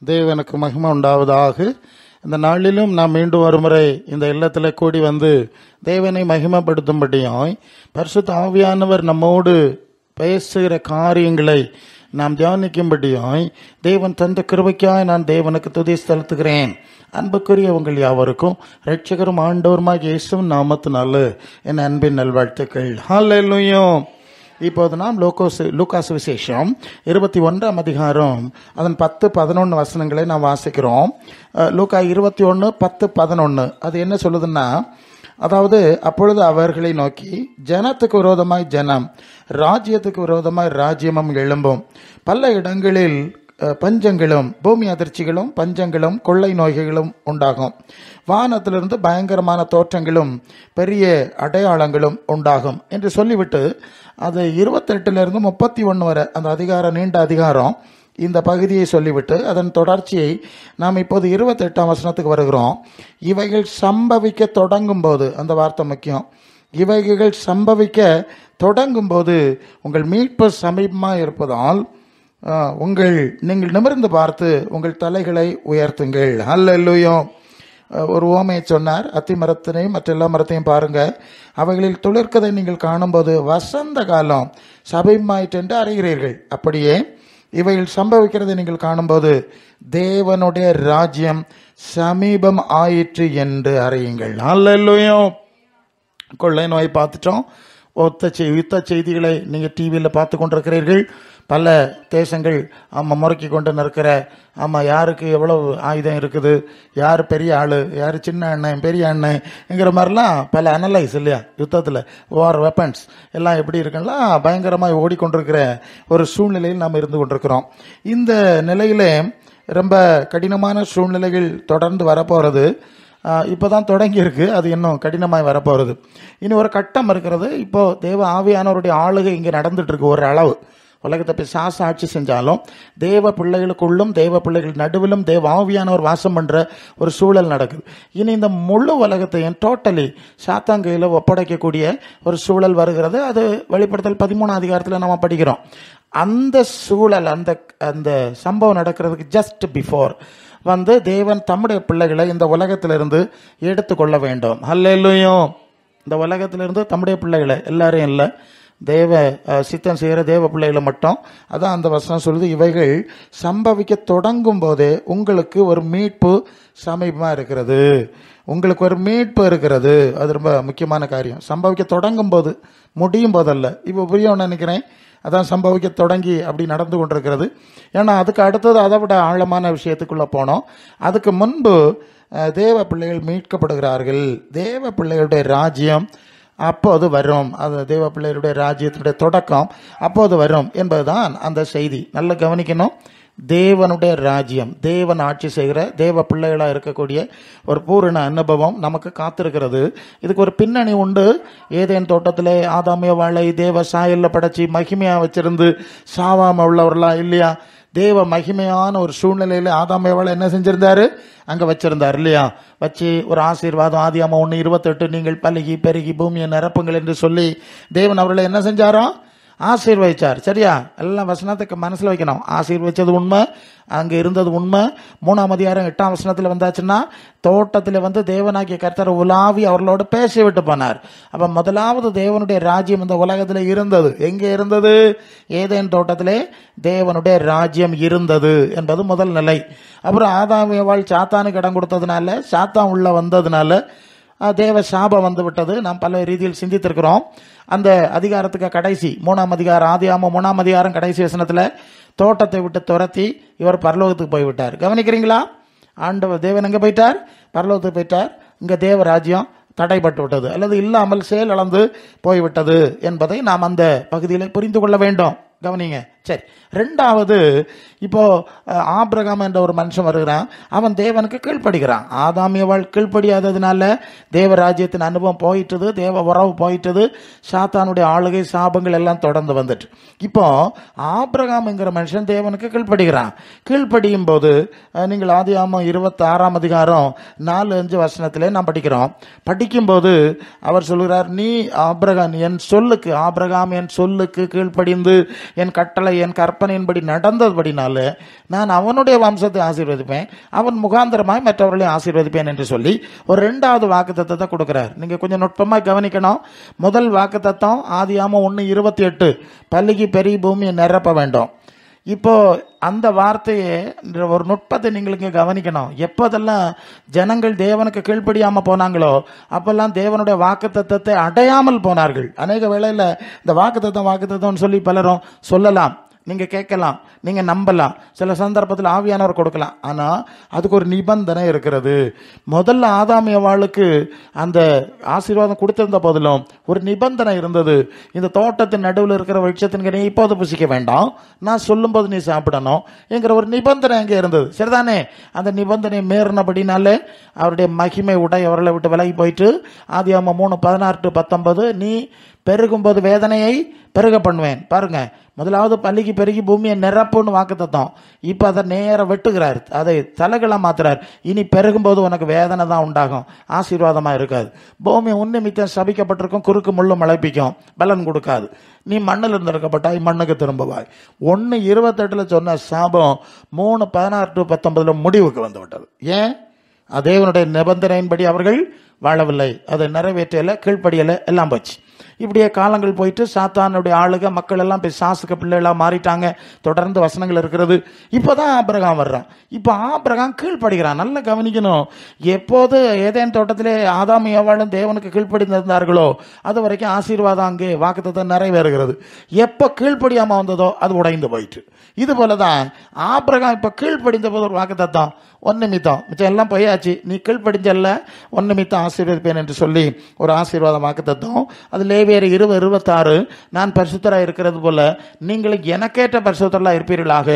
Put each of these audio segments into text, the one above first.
தேவனுக்கு மகிமை உண்டாவதாக. இந்த நாளிலும் நாம் மீண்டும் ஒருமுறை இந்த இல்லத்தில் கூடி வந்து தேவனை மகிமைப்படுத்தும்படியாய் பரிசுத்த ஆவியானவர் நம்மோடு பேசுகிற காரியங்களை நாம் தியானிக்கும்படியாய் தேவன் தந்த கிருபைக்காய் நான் தேவனுக்கு துதி செலுத்துகிறேன். அன்புக்குரிய உங்கள் யாவருக்கும் இரட்சகரும் ஆண்டவருமாய் இயேசுவின் நாமத்தினால என் அன்பின் நல்வாழ்த்துக்கள். ஹல்லேலூயா. இப்போது நாம் லூக்காஸ் விசேஷம் 21 அதிகாரம் அதன் 10-11 வசனங்களை நாம் வாசிக்கிறோம். லூக்கா 21:10-11 அது என்ன சொல்லுதுன்னா, அதாவது அப்பொழுது அவர்களை நோக்கி, ஜனத்துக்கு விரோதமாய் ஜனம், ராஜ்யத்துக்கு விரோதமாய் ராஜ்யமும் எழும்பும். பல இடங்களில் பஞ்சங்களும் பூமி அதிர்ச்சிகளும் பஞ்சங்களும் கொள்ளை நோய்களும் உண்டாகும். வானத்திலிருந்து பயங்கரமான தோற்றங்களும் பெரிய அடையாளங்களும் உண்டாகும் என்று சொல்லிவிட்டு அது 28 31 வரை அந்த அதிகாரம், நீண்ட அதிகாரம், இந்த பகுதியை சொல்லிவிட்டு அதன் தொடர்ச்சியை நாம் இப்போது 28ஆம் வசனத்துக்கு வருகிறோம். இவைகள் சம்பவிக்க தொடங்கும் போது, அந்த வார்த்தை முக்கியம், இவைகள் சம்பவிக்க தொடங்கும் போது உங்கள் மீட்பு சமீபமாக இருப்பதால் நீங்கள் நிமிர்ந்து பார்த்து உங்கள் தலைகளை உயர்த்துங்கள். ஹல்லேலூயா. ஒரு உவமையை சொன்னார். அத்தி மரத்தினையும் மற்ற எல்லா மரத்தையும் பாருங்க, அவைகளில் துளிர்க்கதை நீங்கள் காணும்போது வசந்த காலம் சமீபமாயிற்று என்று அறிகிறீர்கள். அப்படியே இவைகள் சம்பவிக்கிறதை நீங்கள் காணும்போது தேவனுடைய ராஜ்யம் சமீபம் ஆயிற்று என்று அறியுங்கள். ஹல்லேலூயா. கொள்ளை நோய் பார்த்துட்டோம். யுத்த செய்திகளை நீங்கள் டிவியில் பார்த்து கொண்டிருக்கிறீர்கள். பல தேசங்கள் முறுக்கி கொண்டு நிற்கிற, யாருக்கு எவ்வளவு ஆயுதம் இருக்குது, யார் பெரிய ஆள், யார் சின்ன அண்ணன் பெரிய அண்ணன்ங்கிற மாதிரிலாம் பல அனலைஸ் இல்லையா, யுத்தத்தில் வார் வெப்பன்ஸ் எல்லாம் எப்படி இருக்குன்னா பயங்கரமாக ஓடிக்கொண்டிருக்கிற ஒரு சூழ்நிலையில் நாம் இருந்து கொண்டிருக்கிறோம். இந்த நிலையிலே ரொம்ப கடினமான சூழ்நிலைகள் தொடர்ந்து வரப்போகிறது. இப்போ தான் தொடங்கியிருக்கு, அது இன்னும் கடினமாக வரப்போகிறது. இனி ஒரு கட்டம் இருக்கிறது. இப்போது தேவ ஆவியானவருடைய ஆளுகை இங்கே நடந்துட்டு இருக்கு. ஒரு அளவு உலகத்தை பிசாசு ஆட்சி செஞ்சாலும் தேவ பிள்ளைகளுக்குள்ளும் தேவ பிள்ளைகள் நடுவிலும் தேவ ஆவியானவர் வாசம் பண்ணுற ஒரு சூழல் நடக்குது. இனி இந்த முழு உலகத்தையும் டோட்டலி சாத்தாங்கையில் ஒப்படைக்கக்கூடிய ஒரு சூழல் வருகிறது. அது வெளிப்படுத்தல் 13 அதிகாரத்தில் நம்ம படிக்கிறோம். அந்த சூழல், அந்த சம்பவம் நடக்கிறதுக்கு ஜஸ்ட் பிஃபோர் தேவன் தம்முடைய பிள்ளைகளை இந்த உலகத்திலிருந்து எடுத்துக்கொள்ள வேண்டும். ஹல்லேலூயா. இந்த உலகத்திலிருந்து தம்முடைய பிள்ளைகளை, எல்லாரும் இல்லை, தேவ சித்தம் செய்கிற தேவ பிள்ளைகளை மட்டும். அதான் அந்த வசனம் சொல்லுது, இவைகள் சம்பவிக்க தொடங்கும் போதே உங்களுக்கு ஒரு மீட்பு சமீபமாக இருக்கிறது. உங்களுக்கு ஒரு மீட்பு இருக்கிறது. அது ரொம்ப முக்கியமான காரியம். சம்பவிக்க தொடங்கும் போது, முடியும் போதல்ல. இப்போ புரியணும்னு நினைக்கிறேன். அதான் சம்பவிக்க தொடங்கி அப்படி நடந்து கொண்டிருக்கிறது. ஏன்னா அதுக்கு அடுத்தது அதை விட ஆழமான விஷயத்துக்குள்ளே போனோம். அதுக்கு முன்பு தேவ பிள்ளைகள் மீட்கப்படுகிறார்கள். தேவ பிள்ளைகளுடைய ராஜ்யம் அப்போது வரும். அது தேவ பிள்ளைகளுடைய ராஜ்யத்தினுடைய தொடக்கம் அப்போது வரும் என்பதுதான் அந்த செய்தி. நல்லா கவனிக்கணும். தேவனுடைய ராஜ்யம், தேவன் ஆட்சி செய்கிற தேவ பிள்ளைகளாக இருக்கக்கூடிய ஒரு பூரண அனுபவம் நமக்கு காத்திருக்கிறது. இதுக்கு ஒரு பின்னணி உண்டு. ஏதேன் தோட்டத்தில் ஆதாமியவாளை தேவ சாயலில் படைச்சி மகிமையாக வச்சிருந்து சாவாம உள்ளவர்களா இல்லையா, தேவ மகிமையான ஒரு சூழ்நிலையில் ஆதாமியவாளை என்ன செஞ்சிருந்தாரு, அங்கே வச்சிருந்தார் இல்லையா, வச்சு ஒரு ஆசீர்வாதம், ஆதியாகமம் 1:28, நீங்கள் பலுகி பெருகி பூமியை நிரப்புங்கள் என்று சொல்லி தேவன் அவர்களை என்ன செஞ்சாரோ, ஆசீர்வதிச்சார். சரியா? எல்லாம் வசனத்துக்கு மனசில் வைக்கணும். ஆசீர்வதிச்சது உண்மை, அங்கே இருந்தது உண்மை. 3ஆம் அதிகாரம் 8ஆம் வசனத்தில் வந்தாச்சுன்னா, தோட்டத்தில் தேவனாகிய கர்த்தர் உலாவி அவர்களோடு பேசி விட்டு போனார். அப்போ முதலாவது தேவனுடைய ராஜ்யம் இந்த உலகத்தில் இருந்தது. எங்கே இருந்தது? ஏதேன் தோட்டத்திலே தேவனுடைய ராஜ்யம் இருந்தது என்பது முதல் நிலை. அப்புறம் ஆதாமியவாள் சாத்தானுக்கு இடம் கொடுத்ததுனால, சாத்தான் உள்ள வந்ததுனால தேவ சாபம் வந்து விட்டது. நாம் பல ரீதியில் சிந்தித்திருக்கிறோம். அந்த அதிகாரத்துக்கு கடைசி 3ஆம் அதிகாரம், ஆதியாகமம் 3ஆம் அதிகாரம் கடைசி வசனத்தில் தோட்டத்தை விட்டு துரத்தி இவர் பரலோகத்துக்கு போய்விட்டார். கவனிக்கிறீங்களா? ஆண்டவர் தேவன் எங்கே போயிட்டார்? பரலோகத்துக்கு போயிட்டார். இங்கே தேவ ராஜ்யம் தடைப்பட்டு விட்டது அல்லது இல்லாமல் செயலிழந்து போய்விட்டது என்பதை நாம் அந்த பகுதியில் புரிந்து கொள்ள வேண்டும். கவனிங்க. சரி, ரெண்டாவது, இப்போ ஆபிரகாம் என்ற ஒரு மனுஷன் வருகிறான். அவன் தேவனுக்கு கீழ்ப்படுகிறான். ஆதாமியவாள் கீழ்ப்படியாததுனால தேவராஜ்யத்தின் அனுபவம் போயிட்டது, தேவ உறவு போயிட்டது, சாத்தானுடைய ஆளுகை சாபங்கள் எல்லாம் தொடர்ந்து வந்துட்டு. இப்போ ஆபிரகாம் என்கிற மனுஷன் தேவனுக்கு கீழ்ப்படுகிறான். கீழ்ப்படியும் போது நீங்கள் ஆதியாகமம் 26ஆம் அதிகாரம் 4-5 வசனத்திலே நாம் படிக்கிறோம். படிக்கும்போது அவர் சொல்கிறார், நீ ஆபிரகாம் என் சொல்லுக்கு கீழ்ப்படிந்து என் கட்டளை கட்டளை என் கற்பனையின்படி நடந்தபடினால நான் அவனுடைய வம்சத்தை ஆசீர்வதிப்பேன், அவன் முகாந்திரமாய் மற்றவர்களை ஆசீர்வதிப்பேன் என்று சொல்லி ஒரு 2வது வாக்குத்தத்தத்தை கொடுக்கிறார். நீங்க கொஞ்சம் நுட்பமாக கவனிக்கணும். முதல் வாக்குத்தத்தம் ஆதியாகமம் 1:28, பல்லுகி பெரிய பூமியை நிரப்ப வேண்டும். இப்போ அந்த வார்த்தையை ஒரு நுட்பத்தை நீங்களுக்கு கவனிக்கணும். எப்போதெல்லாம் ஜனங்கள் தேவனுக்கு கீழ்ப்படியாம போனாங்களோ அப்பெல்லாம் தேவனுடைய வாக்குத்தத்தத்தை அடையாமல் போனார்கள். அநேக வேளையில் இந்த வாக்குத்தத்தம் சொல்லி பலரும் சொல்லலாம், நீங்க கேட்கலாம், நீங்க நம்பலாம், சில சந்தர்ப்பத்தில் ஆவியானவர் கொடுக்கலாம். ஆனா அதுக்கு ஒரு நிபந்தனை இருக்கிறது. முதல்ல ஆதாம் ஏவாளுக்கு அந்த ஆசீர்வாதம் கொடுத்திருந்த போதிலும் ஒரு நிபந்தனை இருந்தது. இந்த தோட்டத்தின் நடுவில் இருக்கிற விருட்சத்தின் நீ இப்போது புசிக்க வேண்டாம், நான் சொல்லும்போது நீ சாப்பிடணும் என்கிற ஒரு நிபந்தனை அங்கே இருந்தது. சரிதானே? அந்த நிபந்தனை மீறினபடினாலே அவருடைய மகிமை உடை அவர்களை விட்டு விலகி போயிட்டு ஆதியாகமம் 3:16-19 நீ பெருகும்போது வேதனையை பெருக பண்ணுவேன். பாருங்க, முதலாவது பள்ளிக்கு பெருகி பூமியை நிரப்புன்னு வாக்குத்தத்தம். இப்போ அதை நேர வெட்டுகிறார், அதை தலைகளா மாத்துறார். இனி பெருகும்போது உனக்கு வேதனை தான் உண்டாகும், ஆசீர்வாதமா இருக்காது. பூமி உன்னிமித்தம் சபிக்கப்பட்டிருக்கும், குறுக்கு முள்ளும் முளைப்பிக்கும், பலன் கொடுக்காது. நீ மண்ணில் இருந்திருக்கப்பட்டாய், மண்ணுக்கு திரும்புவாய். 1:28 சொன்ன சாபம் 3:16-19 முடிவுக்கு வந்து விட்டது. ஏன்? தேவனுடைய நிபந்தனையின்படி அவர்கள் வாழவில்லை, அதை நிறைவேற்றல, கீழ்ப்படியலை, எல்லாம் போச்சு. இப்படியே காலங்கள் போயிட்டு சாத்தானுடைய ஆளுக மக்கள் எல்லாம் பிசாசுக்கு பிள்ளைகளா மாறிட்டாங்க. தொடர்ந்து வசனங்கள் இருக்கிறது. இப்போதான் ஆபிரகாம் வர்றான். இப்போ ஆபிரகாம் கீழ்ப்படுகிறான். நல்லா கவனிக்கணும். எப்போது ஏதேன் தோட்டத்திலே ஆதாம் ஏவாளும் தேவனுக்கு கீழ்ப்படிந்திருந்தார்களோ அது வரைக்கும் ஆசீர்வாதம் அங்கே வாக்குத்தத்தம் நிறைவேறுகிறது. எப்போ கீழ்ப்படியாம வந்ததோ அது உடைந்து போயிட்டு. இது போலதான் ஆபிரகாம் இப்ப கீழ்ப்படிந்த போது ஒரு வாக்குத்தத்தம், ஒன்னிமித்தம், மிச்சம் எல்லாம் போயாச்சு, நீ கீழ்ப்படிஞ்சல்ல, ஒன்னிமித்தம் ஆசீர்வதிப்பேன் என்று சொல்லி ஒரு ஆசீர்வாதம் வாக்குத்தத்தம். அது லேவியர் 20:26 நான் பரிசுத்தராக இருக்கிறது போல நீங்கள் எனக்கேற்ற பரிசுத்தராக இருப்பீர்களாக,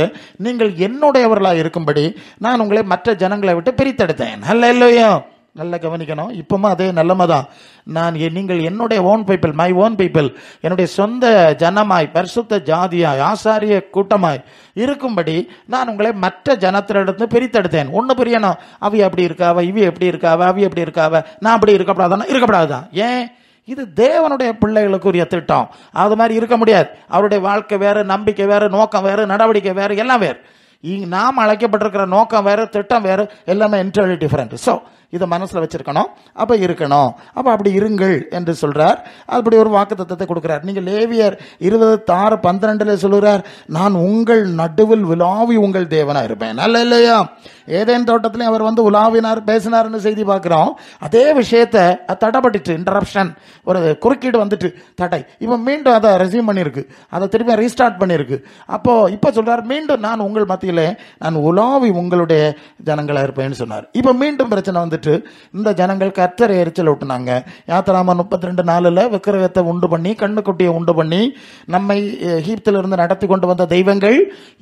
நீங்கள் என்னுடையவர்களாக இருக்கும்படி நான் உங்களை மற்ற ஜனங்களை விட்டு பிரித்தெடுத்தேன். அல்லேலூயா. நல்லா கவனிக்கணும். இப்பவும் அதே நல்லமதான். நீங்கள் என்னுடைய own people, my own people, என்னுடைய சொந்த ஜனமாய், பரிசுத்த ஜாதியாய், ஆசாரிய கூட்டமாய் இருக்கும்படி நான் உங்களை மற்ற ஜனத்திலிருந்து பிரித்தெடுத்தேன். ஒன்று பிரியணும், அவி அப்படி இருக்காவ, இவி எப்படி இருக்காவ, அவி எப்படி இருக்காவ, நான் அப்படி இருக்கப்படாதான். ஏன்? இது தேவனுடைய பிள்ளைகளுக்குரிய திட்டம். அது மாதிரி இருக்க முடியாது. அவருடைய வாழ்க்கை வேறு, நம்பிக்கை வேறு, நோக்கம் வேறு, நடவடிக்கை வேறு, எல்லாம் வேறு. நாம் அழைக்கப்பட்டிருக்கிற நோக்கம் வேறு, திட்டம் வேறு, எல்லாமே என்டையர்லி டிஃபரெண்ட். ஸோ இதை மனசில் வச்சிருக்கணும். அப்போ இருக்கணும். அப்போ அப்படி இருங்கள் என்று சொல்றார். அப்படி ஒரு வாக்குத்தத்தத்தை கொடுக்கிறார். நீங்கள் லேவியர் 26:12 சொல்லுறார், நான் உங்கள் நடுவில் உலாவி உங்கள் தேவனா இருப்பேன். அல்ல இல்லையா? ஏதேன் தோட்டத்திலையும் அவர் வந்து உலாவினார், பேசினார்னு செய்தி பார்க்கிறோம். அதே விஷயத்தை தடைப்பட்டுட்டு, இன்டரப்ஷன், ஒரு குறுக்கீடு வந்துட்டு, தடை. இப்போ மீண்டும் அதை ரெசியூம் பண்ணியிருக்கு, அதை திருப்பி ரீஸ்டார்ட் பண்ணியிருக்கு. இப்போ சொல்றார், மீண்டும் நான் உங்கள் மத்தியிலே நான் உலாவி உங்களுடைய ஜனங்களா இருப்பேன்னு சொன்னார். இப்போ மீண்டும் பிரச்சனை வந்துட்டு இந்த ஜனங்கள் கர்த்தரை எரிச்சல் விட்டுனாங்க. யாத்திராமம் 32:4 விக்கிரகத்தை உண்டு பண்ணி, கண்ணுக்குட்டியை உண்டு பண்ணி, நம்மை எகிப்திலிருந்து நடத்தி கொண்டு வந்த தெய்வங்கள்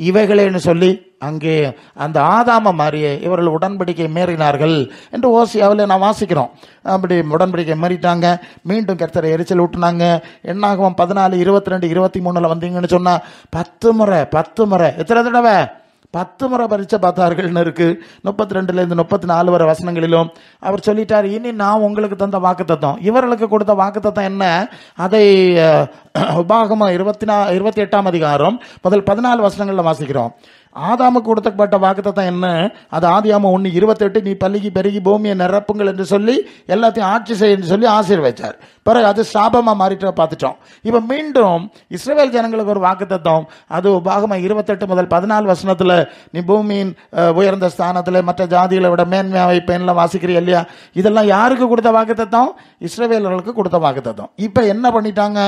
இவைகளேன்னு சொல்லி அங்கே அந்த ஆதாம மாறியே இவர்கள் உடன்படிக்கை மீறினார்கள் என்று ஓசியாவில் நான் வாசிக்கிறோம். அப்படி உடன்படிக்கை மீறிட்டாங்க. மீண்டும் கர்த்தரை எரிச்சல் விட்டுனாங்க. என்னாகும் 14:22-23 வந்தீங்கன்னு சொன்னா 10 முறை எத்தனை தடவை? 10 முறை பரீட்சை பார்த்தார்கள்னு இருக்கு. 32-34 வரை வசனங்களிலும் அவர் சொல்லிட்டார், இனி நான் உங்களுக்கு தந்த வாக்குத்தத்தம், இவர்களுக்கு கொடுத்த வாக்குத்தத்தம் என்ன? அதை உபாகமம் 28ஆம் அதிகாரம் முதல் 14 வசனங்கள்ல வாசிக்கிறோம். ஆதாமுக்கு கொடுக்கப்பட்ட வாக்குத்தத்தம் என்ன? அது ஆதியாகமம் 1:28 நீ பல்லுகி பெருகி பூமியை நிரப்புங்கள் என்று சொல்லி எல்லாத்தையும் ஆட்சி செய்ய சொல்லி ஆசீர்வதிச்சார். பிறகு அது சாபமா மாறிட்டு பார்த்துட்டோம். இப்ப மீண்டும் இஸ்ரவேல் ஜனங்களுக்கு ஒரு வாக்குத்தத்தம், அது உபாகமம் 28 முதல் 14 வசனத்துல நீ பூமியின் உயர்ந்த ஸ்தானத்துல மற்ற ஜாதிகளை விட மேன்மையா வைப்பேன்ல வாசிக்கிறீ இல்லையா? இதெல்லாம் யாருக்கு கொடுத்த வாக்குத்தத்தம்? இஸ்ரவேலர்களுக்கு கொடுத்த வாக்குத்தத்தம். இப்ப என்ன பண்ணிட்டாங்க?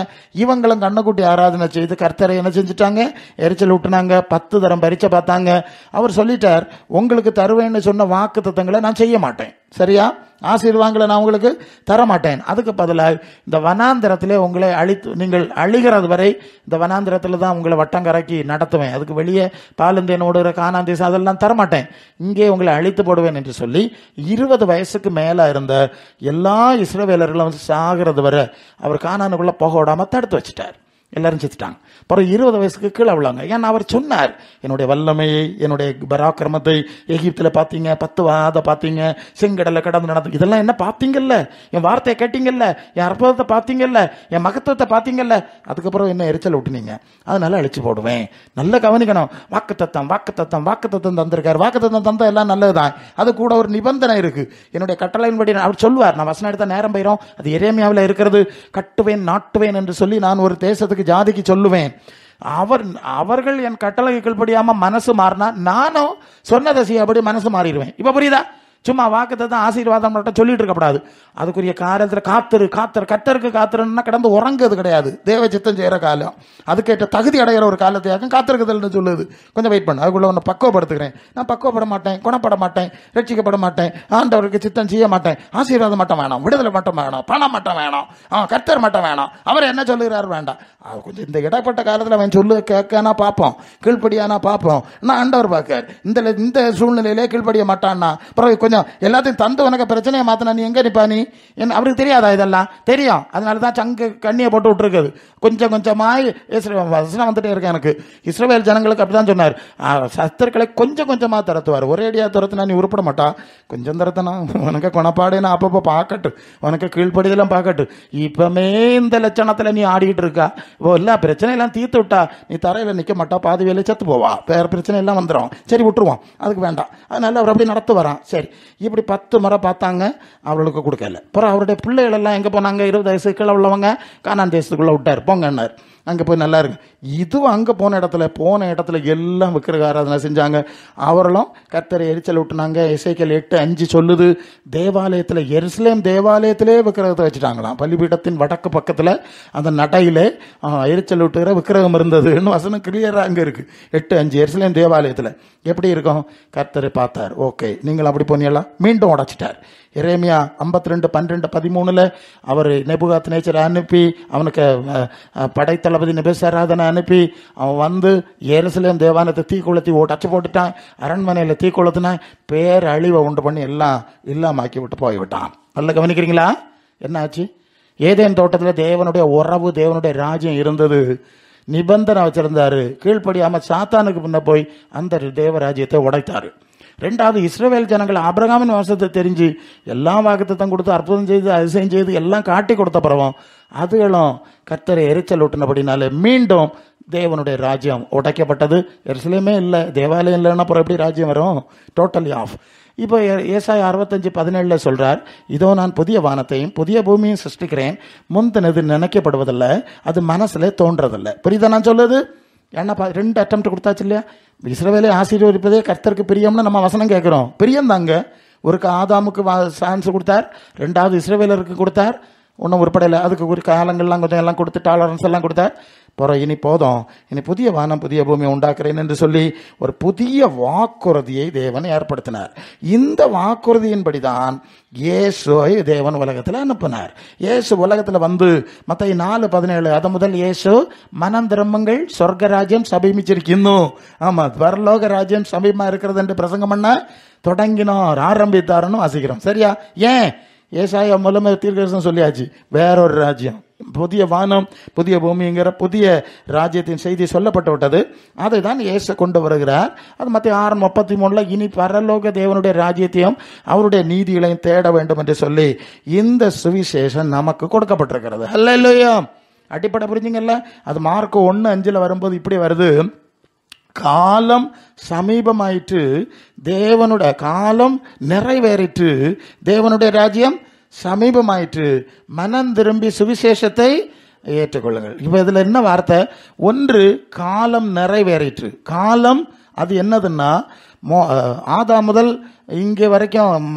இவங்களும் கண்ணுக்குட்டி ஆராதனை செய்து கர்த்தரை என்ன செஞ்சுட்டாங்க? எரிச்சல் விட்டுனாங்க. 10 தரம் பரீட்சை பார்த்தாங்க. அவர் சொல்லிட்டார், உங்களுக்கு தருவேன்னு சொன்ன வாக்குத்தத்தங்களை நான் செய்ய மாட்டேன். சரியா? ஆசீர்வாதங்களை நான் உங்களுக்கு தரமாட்டேன். அதுக்கு பதிலாக இந்த வனாந்திரத்திலே உங்களை நீங்கள் அழிகிறது வரை இந்த வனாந்திரத்தில் தான் உங்களை வட்டங்கரைக்கு நடத்துவேன். அதுக்கு வெளியே பாலந்தேனோடு கானான் தேசம் அதெல்லாம் தரமாட்டேன். இங்கே உங்களை அழித்து போடுவேன் என்று சொல்லி 20 வயசுக்கு மேலே இருந்த எல்லா இஸ்ரவேலர்களும் சாகிறது வரை அவர் கானானுக்குள்ள போக விடாம தடுத்து வச்சுட்டார். எல்லாரும் செத்துட்டாங்க. அப்புறம் 20 வயசுக்கு கீழே விழாங்க. ஏன்னா அவர் சொன்னார், என்னுடைய வல்லமையை, என்னுடைய பராக்கிரமத்தை எகிப்தில் பார்த்தீங்க, 10 வாதை பார்த்தீங்க, செங்கடலை கடந்து நடந்து, இதெல்லாம் என்ன பார்த்தீங்கல்ல, என் வார்த்தையை கேட்டீங்கல்ல, என் அற்புதத்தை பார்த்தீங்கல்ல, என் மகத்துவத்தை பார்த்தீங்கல்ல, அதுக்கப்புறம் என்ன எரிச்சல் விட்டுனீங்க, அதனால அழிச்சு போடுவேன். நல்ல கவனிக்கணும். வாக்குத்தத்தம் வாக்குத்தத்தம் வாக்குத்தத்தம் தந்திருக்காரு. வாக்குத்தத்தம் தந்தா எல்லாம் நல்லதுதான். அது கூட ஒரு நிபந்தனை இருக்கு. என்னுடைய கட்டளையின்படி அவர் சொல்லுவார். நான் வசனம் எடுத்த நேரம் போயிடும். அது எரேமியாவில் இருக்கிறது. கட்டுவேன் நாட்டுவேன் என்று சொல்லி நான் ஒரு தேசத்துக்கு ஜாதிக்கு சொல்லுவேன். அவர்கள் என் கட்டளை கீழ்ப்படியாம மனசு மாறினா நானும் சொன்னதை செய்யபடி மனசு மாறிடுவேன். இப்ப புரியுதா? சும்மா வாக்குத்தை தான் ஆசீர்வாதம் மட்டும் சொல்லிட்டு இருக்கக்கூடாது. அதுக்குரிய காலத்தில் கத்தருக்கு காத்திருன்னா கிடந்து உறங்குறது கிடையாது. தேவ சித்தம் செய்கிற காலம், அதுக்கேற்ற தகுதி அடைகிற ஒரு காலத்தையாக்கும் காத்திருக்குதல்னு சொல்லுது. கொஞ்சம் வெயிட் பண்ணு, அதுக்குள்ள ஒன்று பக்குவப்படுத்துகிறேன். நான் பக்குவப்பட மாட்டேன், குணப்பட மாட்டேன், ரட்சிக்கப்பட மாட்டேன், ஆண்டவருக்கு சித்தம் செய்ய மாட்டேன், ஆசீர்வாதம் மட்டும் வேணும், விடுதலை மட்டும் வேணும், பணம் மட்டும் வேணும், கர்த்தர் மட்டும் வேணும், அவர் என்ன சொல்லுகிறார் வேண்டாம். அது கொஞ்சம் இந்த இடப்பட்ட காலத்தில் அவன் சொல்லு கேட்கானா பார்ப்போம், கீழ்ப்படியானா பார்ப்போம். நான் ஆண்டவர் பார்க்கார். இந்த சூழ்நிலையிலே கீழ்ப்படிய மாட்டான்னா பிறகு கொஞ்சம் எல்லாத்தையும் தந்து உனக்கு பிரச்சனையை மாத்தினா நீ எங்க நிப்பா? நீ என்ன அவருக்கு தெரியாதா? இதெல்லாம் தெரியும். அதனாலதான் சங்கு கண்ணியை போட்டு விட்டுருக்குது. கொஞ்சம் கொஞ்சமாய் வசனம் வந்துட்டே இருக்கேன். எனக்கு இஸ்ரவேல் ஜனங்களுக்கு அப்படிதான் சொன்னார். சத்துருக்களை கொஞ்சம் கொஞ்சமா துரத்துவார். ஒரேடியா துரத்துனா நீ உருப்பட மாட்டா. கொஞ்சம் துரத்தனா உனக்கு குணப்பாடுனா அப்பப்போ பார்க்கட்டு, உனக்கு கீழ்ப்படிதெல்லாம் பார்க்கட்டு. இப்பமே இந்த லட்சணத்துல நீ ஆடிக்கிட்டு இருக்கா. எல்லா பிரச்சனையெல்லாம் தீர்த்து விட்டா நீ தரையில நிக்க மாட்டா, பாதி வேலை செத்து போவா, வேற பிரச்சனை எல்லாம் வந்துடும். சரி விட்டுருவோம், அதுக்கு வேண்டாம். அதனால அவர் அப்படி நடத்து வரான். சரி, இப்படி 10 முறை பார்த்தாங்க, அவர்களுக்கு கொடுக்கல. அப்புறம் அவருடைய பிள்ளைகள் எல்லாம் எங்க போனாங்க? 20 வயசு கீழே உள்ளவங்க கானான் தேசத்துக்குள்ள விட்டார். போங்கன்னார். அங்கே போய் நல்லா இருக்கு. இதுவும் அங்கே போன இடத்துல எல்லாம் விக்கிரக ஆராதனை செஞ்சாங்க. அவர்களும் கர்த்தரை எரிச்சல் விட்டுனாங்க. எசேக்கியேல் 8:5 சொல்லுது, தேவாலயத்தில், எருசலேம் தேவாலயத்திலே விக்கிரகத்தை வச்சுட்டாங்களாம். பலிபீடத்தின் வடக்கு பக்கத்தில் அந்த நடையிலே எரிச்சல் விட்டுகிற விக்கிரகம் இருந்ததுன்னு வசனம் கிளியராக அங்கே இருக்கு. 8:5 எருசலேம் தேவாலயத்தில். எப்படி இருக்கும்? கர்த்தரை பார்த்தார். ஓகே, நீங்கள் அப்படி போனீங்களா? மீண்டும் உடைச்சிட்டார். எரேமியா 52:12-13 அவர் நேபுகாத்நேச்சரை அனுப்பி, அவனுக்கு படைத்தளபதி நேபுசராதனை அனுப்பி, அவன் வந்து எருசலேம் தேவாலயத்தை தீ கொளுத்தி உடைச்சு போட்டுட்டான். அரண்மனையில் தீ கொளுத்தினான். பேரழிவை உண்டு பண்ணி எல்லாம் இல்லாமாக்கி விட்டு போய்விட்டான். நல்லா கவனிக்கிறீங்களா? என்ன ஆச்சு? ஏதேன் தோட்டத்தில் தேவனுடைய உறவு, தேவனுடைய ராஜ்யம் இருந்தது. நிபந்தனை வச்சிருந்தாரு. கீழ்ப்படியாம சாத்தானுக்கு முன்ன போய் அந்த தேவராஜ்யத்தை உடைத்தாரு. 2வது, இஸ்ரவேல் ஜனங்கள் ஆபிரகாமின் வம்சத்தை தெரிஞ்சு எல்லா வாக்குத்தத்தம் கொடுத்து அற்புதம் செய்து அதிசயம் செய்து எல்லாம் காட்டி கொடுத்த பிறகும் அதுகளும் கர்த்தரை எரிச்சல் ஊட்டினபடினாலே மீண்டும் தேவனுடைய ராஜ்யம் உடைக்கப்பட்டது. எருசலேமே இல்லை, தேவாலயம் இல்லைன்னா அப்புறம் எப்படி ராஜ்யம் வரும்? Totally of. இப்போ ஏசாயா 65:17 சொல்றார், இதோ நான் புதிய வானத்தையும் புதிய பூமியும் சிருஷ்டிக்கிறேன், முந்தினது நினைக்கப்படுவதில்லை, அது மனசுல தோன்றதில்லை. புரியுதா நான் சொல்லுது? ஏன்னா 2 அட்டெம்ப்ட் கொடுத்தாச்சு இல்லையா? இஸ்ரவேலை ஆசீர்வதிப்பதே கர்த்தருக்கு பிரியம்னு நம்ம வசனம் கேட்கிறோம். பிரியம் தாங்க. ஒரு ஆதாமுக்கு சான்ஸ் கொடுத்தார், 2வது இஸ்ரவேலருக்கு கொடுத்தார், ஒன்றும் உருப்படையில். அதுக்கு ஒரு காலங்கள்லாம் கொஞ்சம் எல்லாம் கொடுத்து டாலரன்ஸ் எல்லாம் கொடுத்தார். பிறகு இனி போதும், இனி புதிய வானம் புதிய பூமியை உண்டாக்குறேன் என்று சொல்லி ஒரு புதிய வாக்குறுதியை தேவன் ஏற்படுத்தினார். இந்த வாக்குறுதியின்படிதான் இயேசுவை தேவன் உலகத்தில் அனுப்பினார். இயேசு உலகத்தில் வந்து மத்தேயு 4:17 அது முதல் இயேசு மனம் திரும்புங்கள், சொர்க்க ராஜ்யம் சமீபிச்சிருக்கின்னு, ஆமா பரலோக ராஜ்யம் சமீபமா இருக்கிறது என்று பிரசங்கம் பண்ண தொடங்கினோர், ஆரம்பித்தாருன்னு வாசிக்கிறோம். சரியா? ஏன்? ஏசாயா மூலமே தீர்க்கதரிசனம் சொல்லியாச்சு. வேறொரு ராஜ்யம், புதிய வானம் புதிய பூமிங்கிற புதிய ராஜ்யத்தின் செய்தி சொல்லப்பட்டு விட்டது. அதை தான் இயேசு கொண்டு வருகிறார். அது மத்தேயு 6:33 இனி பரலோக தேவனுடைய ராஜ்யத்தையும் அவருடைய நீதிகளையும் தேட வேண்டும் என்று சொல்லி இந்த சுவிசேஷம் நமக்கு கொடுக்கப்பட்டிருக்கிறது. ஹல்லேலூயா. அடிப்படை புரிஞ்சுங்கல்ல? அது மார்க் 1:5 வரும்போது இப்படி வருது, காலம் சமீபமாயிற்று, தேவனுடைய காலம் நிறைவேறிற்று, தேவனுடைய ராஜ்யம் சமீபமாயிற்று, மனம் திரும்பி சுவிசேஷத்தை ஏற்றுக்கொள்ளுங்கள். இப்ப இதுல என்ன வார்த்தை? ஒன்று, காலம் நிறைவேறிற்று. காலம் அது என்னதுன்னா, ஆதாம் முதல் இங்கே வரைக்கும்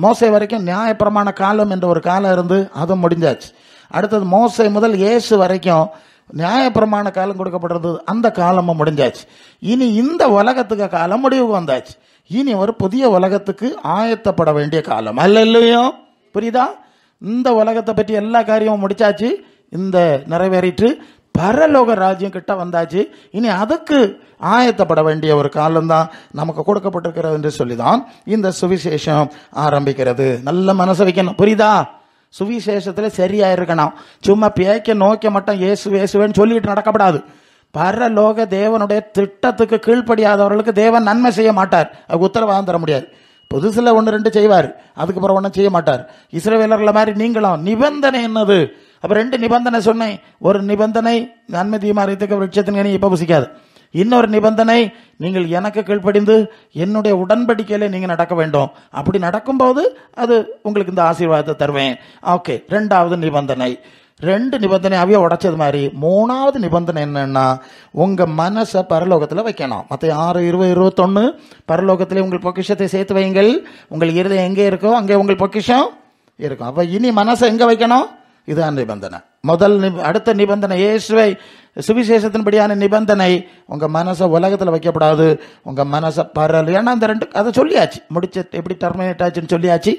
மோசே வரைக்கும் நியாயப்பிரமாண காலம் என்ற ஒரு காலம் இருந்து அது முடிஞ்சாச்சு. அடுத்தது மோசே முதல் இயேசு வரைக்கும் நியாயப்பிரமாண காலம் கொடுக்கப்பட்டிருந்தது, அந்த காலமும் முடிஞ்சாச்சு. இனி இந்த உலகத்துக்கு காலம் முடிவுக்கு வந்தாச்சு. இனி ஒரு புதிய உலகத்துக்கு ஆயத்தப்பட வேண்டிய காலம். அல்லேலூயா. புரியுதா? இந்த உலகத்தை பற்றி எல்லா காரியமும் முடிச்சாச்சு, இந்த நிறைவேறிட்டு பரலோக ராஜ்யம் கிட்ட வந்தாச்சு. இனி அதுக்கு ஆயத்தப்பட வேண்டிய ஒரு காலம்தான் நமக்கு கொடுக்கப்பட்டிருக்கிறது என்று சொல்லிதான் இந்த சுவிசேஷம் ஆரம்பிக்கிறது. நல்ல மனசு வைக்கணும். புரியுதா? சுவிசேஷத்துல சரியா இருக்கணும். சும்மா பேக்க நோக்க மட்டும் இயேசுவேன்னு சொல்லிட்டு நடக்கப்படாது. பரலோக தேவனுடைய திட்டத்துக்கு கீழ்ப்படியாதவர்களுக்கு தேவன் நன்மை செய்ய மாட்டார். அது உத்தரவாதம் தர முடியாது. புதுசுல 1-2 செய்வார், அதுக்கப்புறம் ஒன்றும் செய்ய மாட்டார். இஸ்ரவேலர்ல மாதிரி நீங்களும் நிபந்தனை என்னது? அப்ப 2 நிபந்தனை சொன்னேன். ஒரு நிபந்தனை நன்மை தீமை அறியத்தக்க விருட்சத்தின் கனி இப்ப புசிக்காது. இன்னொரு நிபந்தனை, நீங்கள் எனக்கு கீழ்ப்படிந்து என்னுடைய உடன்படிக்கையில நீங்க நடக்க வேண்டும். அப்படி நடக்கும்போது அது உங்களுக்கு இந்த ஆசீர்வாதத்தை தருவேன். ஓகே. 2வது நிபந்தனை. 2 நிபந்தனை அவைய உடைச்சது மாதிரி 3வது நிபந்தனை என்னன்னா, உங்க மனசை பரலோகத்துல வைக்கணும். மத்த 6:20-21 பரலோகத்திலே உங்கள் பொக்கிஷத்தை சேர்த்து வைங்கள், உங்கள் இருதயம் எங்கே இருக்கோ அங்கே உங்கள் பொக்கிஷம் இருக்கும். அப்ப இனி மனசை எங்க வைக்கணும்? இதுதான் நிபந்தனை. அடுத்த நிபந்தனை இயேசுவை சுவிசேஷத்தின்படியான நிபந்தனை, உங்க மனசை உலகத்துல வைக்கப்படாது, உங்க மனசை ஏன்னா அந்த 2 அதை சொல்லியாச்சு, முடிச்ச எப்படி டெர்மினேட் ஆச்சுன்னு சொல்லியாச்சு.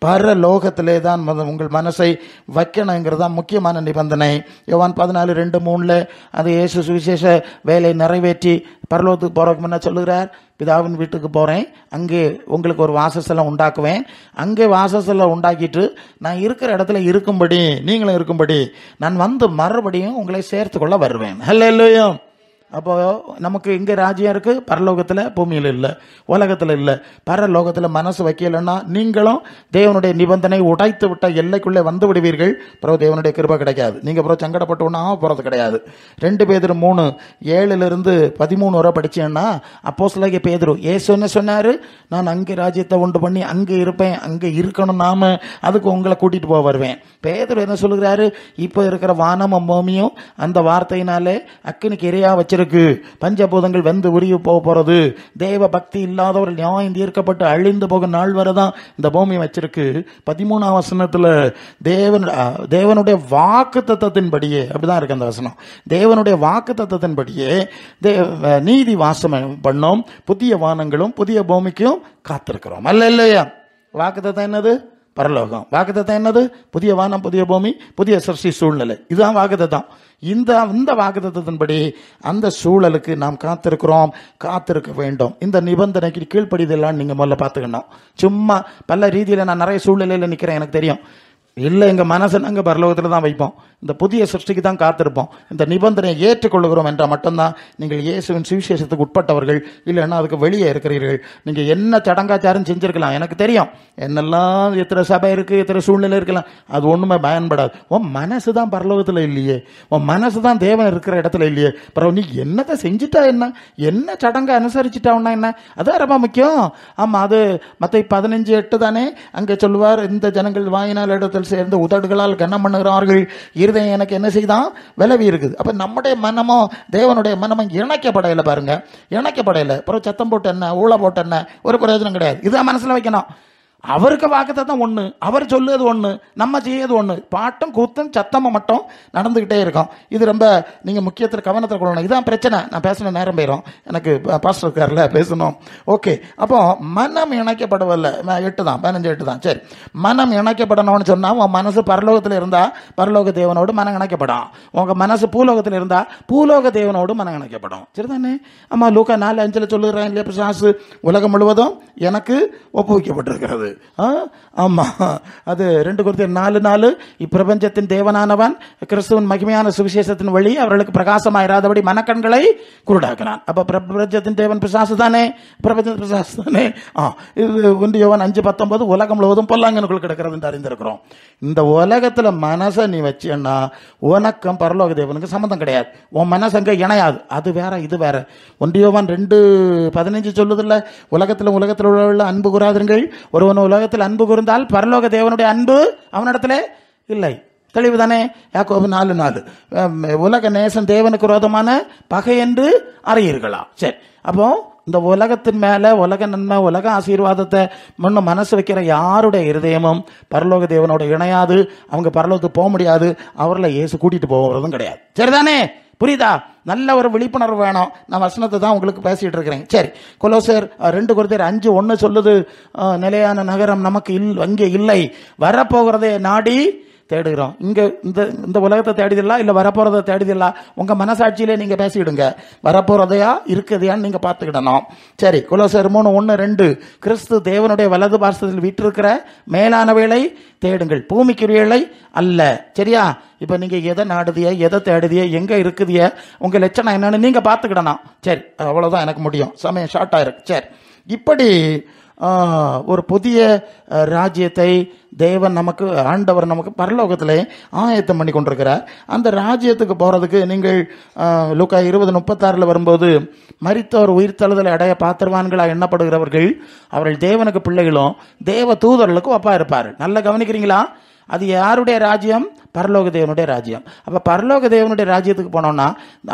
பரலோகத்திலே தான் உங்கள் மனசை வைக்கணுங்கிறது தான் முக்கியமான நிபந்தனை. யோவான் 14:2-3 அது இயேசு சுவிசேஷ வேலை நிறைவேற்றி பரலோகத்துக்கு போறதுக்கு முன்ன சொல்லுகிறார், பிதாவின் வீட்டுக்கு போறேன், அங்கே உங்களுக்கு ஒரு வாசஸ்தலம் உண்டாக்குவேன், அங்கே வாசஸ்தலம் உண்டாக்கிட்டு நான் இருக்கிற இடத்துல இருக்கும்படி நீங்களும் இருக்கும்படி நான் வந்து மறுபடியும் உங்களை சேர்த்துக்கொள்ள வருவேன். ஹல்லேலூயா. அப்போ நமக்கு இங்கே ராஜ்யம் இருக்கு, பரலோகத்தில் பூமியில் இல்லை, உலகத்தில் இல்லை. பரலோகத்தில் மனசு வைக்கலன்னா நீங்களும் தேவனுடைய நிபந்தனை உடைத்து விட்ட எல்லைக்குள்ளே வந்து விடுவீர்கள். பிறகு தேவனுடைய கிருபை கிடைக்காது. நீங்கள் பிறகு சங்கடப்பட்டு ஒன்றா போகிறது கிடையாது. 2 பேதுரு 3:7-13 வரை படிச்சேன்னா, அப்போஸ்தலனாகிய பேதுரு இயேசு என்ன சொன்னாரு? நான் அங்கே ராஜ்யத்தை உண்டு பண்ணி அங்கே இருப்பேன், அங்கே இருக்கணும், நாம அதுக்கு உங்களை கூட்டிட்டு போக வருவேன். பேதுரு என்ன சொல்லுகிறாரு? இப்போ இருக்கிற வானமும் பூமியும் அந்த வார்த்தையினாலே அக்கினிக்கு இரையா வச்சிருக்கு, பஞ்சபூதங்கள் வெந்து உருகி போக போறது, தேவ பக்தி இல்லாதவர்கள் நியாயம் தீர்க்கப்பட்டு அழிந்து போக நாள் வரதான் இந்த பூமி வச்சிருக்கு. 13ஆம் வசனத்துல தேவனுடைய வாக்கு தத்தத்தின்படியே, அப்படிதான் இருக்கு அந்த வசனம், தேவனுடைய வாக்கு தத்தத்தின்படியே நீதி வாசம் பண்ணோம், புதிய வானங்களும் புதிய பூமிக்கும் காத்திருக்கிறோம். அல்ல இல்லையா? வாக்கு தத்தம் என்னது? பரலோகம். வாக்குத்தத்தம் என்னது? புதிய வானம் புதிய பூமி புதிய சிருஷ்டி சூழ்நிலை. இதுதான் வாக்குத்தத்தம். இந்த வாக்குத்தத்தின்படி அந்த சூழலுக்கு நாம் காத்திருக்க வேண்டும். இந்த நிபந்தனைக்கு கீழ்ப்படிதெல்லாம் நீங்க முதல்ல பார்த்துக்கணும். சும்மா பல ரீதியில நான் நிறைய சூழ்நிலையில நிக்கிறேன், எனக்கு தெரியும். இல்லை, எங்க மனசை நாங்கள் பரலோகத்தில் தான் வைப்போம், இந்த புதிய சிருஷ்டிக்கு தான் காத்திருப்போம். இந்த நிபந்தனையை ஏற்றுக்கொள்கிறோம் என்றால் மட்டும்தான் நீங்கள் இயேசுவின் சுவிசேஷத்துக்கு உட்பட்டவர்கள். இல்லைன்னா அதுக்கு வெளியே இருக்கிறீர்கள். நீங்கள் என்ன சடங்காச்சாரம் செஞ்சிருக்கலாம், எனக்கு தெரியும், என்னெல்லாம் எத்தனை சபை இருக்கு, எத்தனை சூழ்நிலை இருக்கலாம், அது ஒண்ணுமே பயன்படாது. உன் மனசு தான் பரலோகத்தில் இல்லையே, உன் மனசு தான் தேவன் இருக்கிற இடத்துல இல்லையே. பிறகு நீ என்னத்தை செஞ்சுட்டா என்ன சடங்கை அனுசரிச்சுட்டான்னா என்ன? அதான் ரொம்ப முக்கியம். ஆமா, அது மத்த 15:8 தானே அங்கே சொல்லுவார், இந்த ஜனங்கள் வாயினால் இடத்தில் சேர்ந்து உதடுகளால் கனம் பண்ணுகிறார்கள், இருதயம் எனக்கு என்ன செய்தான் விலவி இருக்குது. அப்ப நம்முடைய மனமும் தேவனுடைய மனமும் இணைக்கப்படையில பாருங்க, இணைக்கப்படையில. அப்புறம் சத்தம் போட்டு என்ன, ஊழ போட்டு என்ன, ஒரு பிரயோஜனம் கிடையாது. இதான் மனசுல வைக்கணும். அவருக்கு வாக்குத்தத்தம் ஒண்ணு, அவர் சொல்லுவது ஒண்ணு, நம்ம செய்யறது ஒண்ணு. பாட்டும் கூத்தும் சத்தமும் மட்டும் நடந்துகிட்டே இருக்கும். இது ரொம்ப நீங்க முக்கியத்தில் கவனத்தில் கொள்ளணும். இதான் பிரச்சனை. நான் பேசின நேரம் போயிடும், எனக்கு பாஸ்டர் இருக்கார்ல பேசணும். ஓகே. அப்போ மனம் இணைக்கப்படவில்லை. 8 தான், 15:8 தான். சரி, மனம் இணைக்கப்படணும்னு சொன்னா உன் மனசு பரலோகத்தில் இருந்தா பரலோக தேவனோடு மனம் இணைக்கப்படும். உங்க மனசு பூலோகத்தில் இருந்தா பூலோக தேவனோடு மனம் இணைக்கப்படும். சரிதானே? ஆமா, லூக்கா 4:5 சொல்லுறேன் இல்லையா, பிசாசு உலகம் முழுவதும் எனக்கு ஒப்புவிக்கப்பட்டிருக்கிறது. ஆமா, அது 2 கொரிந்தியர் 4:4 இப்பிரபஞ்சத்தின் தேவனானவன் கிறிஸ்துவின் மகிமையான சுவிசேஷத்தின் வழி அவர்களுக்கு பிரகாசமாயிராதபடி மனக்கண்களை குருடாக்கினான். அப்ப பிரபஞ்சத்தின் தேவன் பிசாசு தானே, பிரபஞ்சத்தின் பிசாசு தானே. இது 1 யோவான் 5:19 உலகம் முழுவதும் பொல்லாங்கனுக்குள் கிடக்கிறது என்று அறிந்திருக்கிறோம். இந்த உலகத்துல மனசை நீ வச்சேன்னா உனக்கும் பரலோக தேவனுக்கு சம்பந்தம் கிடையாது. உன் மனசு அங்க இணையாது. அது வேற இது வேற. 1 யோவான் 2:15 சொல்லுதில்ல, உலகத்தில் உள்ள அன்பு கூறாதீர்கள், ஒருவன் உலகத்தில் அன்பு கூர்ந்தால் பரலோக தேவனுடைய அன்பு அவனிடத்துல இல்லை. தெளிவுதானே? யாக்கோபு 4:4 உலக நேசம் தேவனுக்கு விரோதமான பகை என்று அறியீர்களா? சரி, அப்போ இந்த உலகத்தின் மேல உலக நன்மை உலக ஆசீர்வாதத்தை முன்ன மனசு வைக்கிற யாருடைய இருதயமும் பரலோக தேவனோட இணையாது. அவங்க பரலோகத்துக்கு போக முடியாது. அவர்களை இயேசு கூட்டிட்டு போகிறதும் கிடையாது. சரிதானே? புரியுதா? நல்ல ஒரு விழிப்புணர்வு வேணும். நான் வசனத்தை தான் உங்களுக்கு பேசிட்டு இருக்கிறேன். சரி, கொலோசையர் 2 கொரிந்தியர் 5:1 சொல்லுது, நிலையான நகரம் நமக்கு அங்கே இல்லை, வரப்போகிறதே நாடி தேடுகிறோம். இங்க இந்த உலகத்தை தேடுதலா இல்ல வரப்போறதை தேடுதலா? உங்க மனசாட்சியிலே நீங்க பேசிடுங்க. வரப்போறதையா இருக்குதையான்னு நீங்க பார்த்துக்கிடணும். சரி, கொலோசர் 3:1-2 கிறிஸ்து தேவனுடைய வலது பார்சத்தில் வீற்றிருக்கிற மேலானவைகளை தேடுங்கள், பூமிக்குரியலை அல்ல. சரியா? இப்ப நீங்க எதை நாடுதிய, எதை தேடுதிய, எங்க இருக்குதிய, உங்க லட்சணம் என்னன்னு நீங்க பார்த்துக்கிடணும். சரி, அவ்வளவுதான் எனக்கு முடியும், சமயம் ஷார்ட் ஆயிருக்கு. சரி, இப்படி ஒரு புதிய ராஜ்யத்தை தேவன் நமக்கு, ஆண்டவர் நமக்கு பரலோகத்திலே ஆயத்தம் பண்ணி கொண்டிருக்கிறார். அந்த ராஜ்யத்துக்கு போறதுக்கு நீங்கள் லூக்கா 20:36 வரும்போது, மரித்தோர் உயிர்த்தெழுதலை அடைய பாத்திரவான்களா எண்ணப்படுகிறவர்கள் அவர்கள் தேவனுக்கு பிள்ளைகளும் தேவ தூதர்களுக்கு ஒப்பா இருப்பார். நல்லா கவனிக்கிறீங்களா? அது யாருடைய ராஜ்யம்? பரலோக தேவனுடைய ராஜ்யம். அப்ப பரலோக தேவனுடைய ராஜ்யத்துக்கு போனோம்னா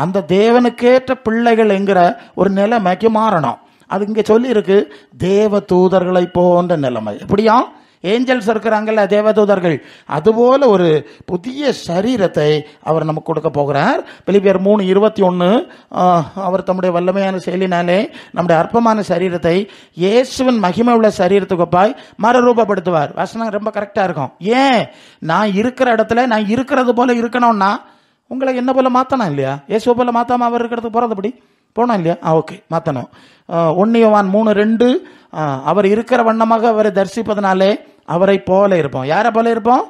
அந்த தேவனுக்கேற்ற பிள்ளைகள் என்கிற ஒரு நிலைமைக்கு மாறணும். அது இங்க சொல்லி இருக்கு, தேவ தூதர்களை போன்ற நிலைமை. எப்படியா? ஏஞ்சல்ஸ் இருக்கிறாங்கல்ல, தேவதூதர்கள், அதுபோல ஒரு புதிய சரீரத்தை அவர் நமக்கு கொடுக்க போகிறார். பிலிப்பியர் 3:21 அவர் தம்முடைய வல்லமையான செயலினாலே நம்முடைய அற்பமான சரீரத்தை இயேசுவின் மகிமை உள்ள சரீரத்துக்கு ஒப்பாய் மறுரூபப்படுத்துவார். வசனம் ரொம்ப கரெக்டா இருக்கும். ஏன்? நான் இருக்கிற இடத்துல நான் இருக்கிறது போல இருக்கணும்னா உங்களை என்ன போல மாத்தணும் இல்லையா? இயேசுவை போல மாத்தாம அவர் இருக்கிறதுக்கு போறது அப்படி போனோம் இல்லையா? ஓகே, மாத்தணும். 1 யோவான் 3:2 அவர் இருக்கிற வண்ணமாக அவரை தரிசிப்பதனாலே அவரை போல இருப்போம். யாரை போல இருப்போம்?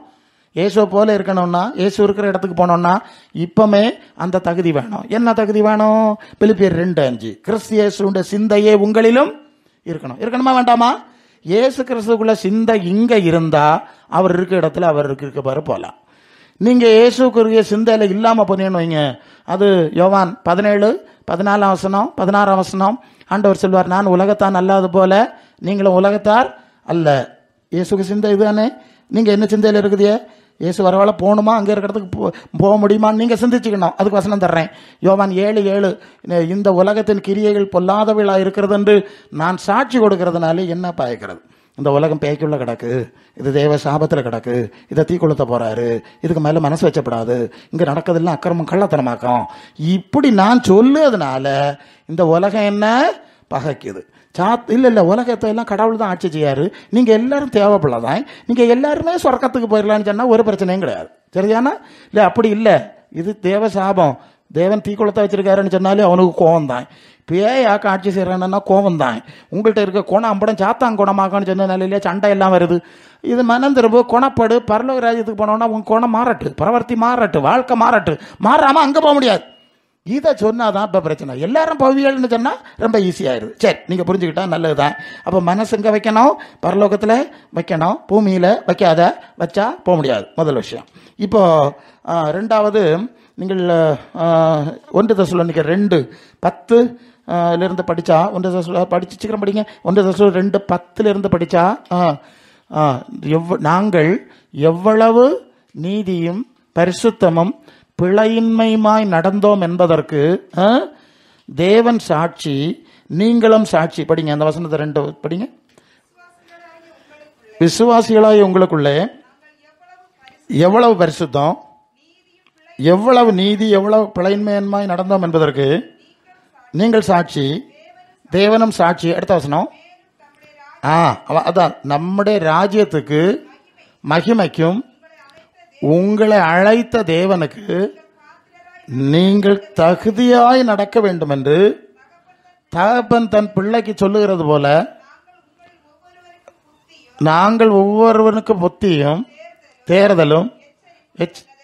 இயேசுவை போல இருக்கணும்னா, இயேசு இருக்கிற இடத்துக்கு போனோம்னா இப்பமே அந்த தகுதி வேணும். என்ன தகுதி வேணும்? பிலிப்பியர் 2:5 கிறிஸ்து இயேசுடைய சிந்தையே உங்களிலும் இருக்கணும். இருக்கணுமா வேண்டாமா? இயேசு கிறிஸ்துக்குள்ள சிந்தை இங்க இருந்தா அவர் இருக்கிற இடத்துல அவர் இருக்க பாரு போலாம். நீங்க இயேசுக்குரிய சிந்தையில இல்லாம போனீங்கன்னு வைங்க, அது யோவான் 17:14 ஆண்டவர் சொல்வார், நான் உலகத்தான் அல்லாது போல நீங்களும் உலகத்தார் அல்ல. இயேசுக்கு சிந்தை இதுதானே. நீங்க என்ன சிந்தையில இருக்குதே? இயேசு வரவால போகணுமா, அங்கே இருக்கிறதுக்கு போக முடியுமான்னு நீங்க சிந்திச்சுக்கணும். அதுக்கு வசனம் தர்றேன். யோவான் 7:7 இந்த உலகத்தின் கிரியைகள் பொல்லாதவளா இருக்கிறது என்று நான் சாட்சி கொடுக்கறதுனால என்ன பாய்க்கிறது? இந்த உலகம் பேய்க்குள்ள கிடக்கு, இது தேவ சாபத்தில் கிடக்கு, இதை தீ கொளுத்த போறாரு, இதுக்கு மேல மனசு வச்சப்படாது, இங்க நடக்கிறதெல்லாம் அக்கிரமம் கள்ளத்தனமாக்கும், இப்படி நான் சொல்லுறதுனால இந்த உலகம் என்ன பகைக்குது. இல்ல உலகத்தை எல்லாம் கடவுள் தான் ஆட்சி செய்யாரு, நீங்க எல்லாரும் தேவைப்படலாம், நீங்க எல்லாருமே சொர்க்கத்துக்கு போயிடலான்னு சொன்னா ஒரு பிரச்சனையும் கிடையாது. சரியானா? இல்ல அப்படி இல்லை, இது தேவ சாபம், தேவன் தீ கொளுத்த வச்சிருக்காருன்னு சொன்னாலே அவனுக்கு கோவம் தான். பேயாக்க ஆட்சி செய்யறான்னா கோபம் தான். உங்கள்கிட்ட இருக்க குணம் அம்படம் சாத்தாங்க குணமாக்கன்னு சொன்ன நிலையிலே சண்டை எல்லாம் வருது. இது மனம் திரும்ப குணப்படு, பரலோக ராஜ்யத்துக்கு போனோம்னா உங்க குணம் மாறட்டு, பிரவர்த்தி மாறட்டு, வாழ்க்கை மாறட்டு, மாறாம அங்க போக முடியாது. இதை சொன்னாதான் இப்ப பிரச்சனை. எல்லாரும் பவியல்னு சொன்னா ரொம்ப ஈஸியாயிருது. சரி, நீங்க புரிஞ்சுக்கிட்டா நல்லதுதான். அப்ப மனசு எங்க வைக்கணும்? பரலோகத்துல வைக்கணும், பூமியில வைக்காத வச்சா போக முடியாது. முதல் விஷயம். இப்போ ரெண்டாவது, நீங்கள் 1 தெசலோனிக்கர் 2:10 இருந்து படிச்சா, 1 தெசலோனிக்கர் படிச்சு சீக்கிரம் படிங்க. 1 தெசலோனிக்கர் 2:10 படிச்சா, நாங்கள் எவ்வளவு நீதியும் பரிசுத்தமும் பிழையின்மையுமாய் நடந்தோம் என்பதற்கு தேவன் சாட்சி, நீங்களும் சாட்சி. படிங்க அந்த வசனத்தை 2 படிங்க. விசுவாசிகளாய் உங்களுக்குள்ளே எவ்வளவு பரிசுத்தம், எவ்வளவு நீதி, எவ்வளவு பிழையின்மையுமாய் நடந்தோம் என்பதற்கு நீங்கள் சாட்சி, தேவனும் சாட்சி. அடுத்த வசனம், அதான் நம்முடைய ராஜ்யத்துக்கு மகிமைக்கும் உங்களை அழைத்த தேவனுக்கு நீங்கள் தகுதியாய் நடக்க வேண்டும் என்று தகப்பன் தன் பிள்ளைக்கு சொல்லுகிறது போல நாங்கள் ஒவ்வொருவனுக்கு புத்தியும் தேர்தலும்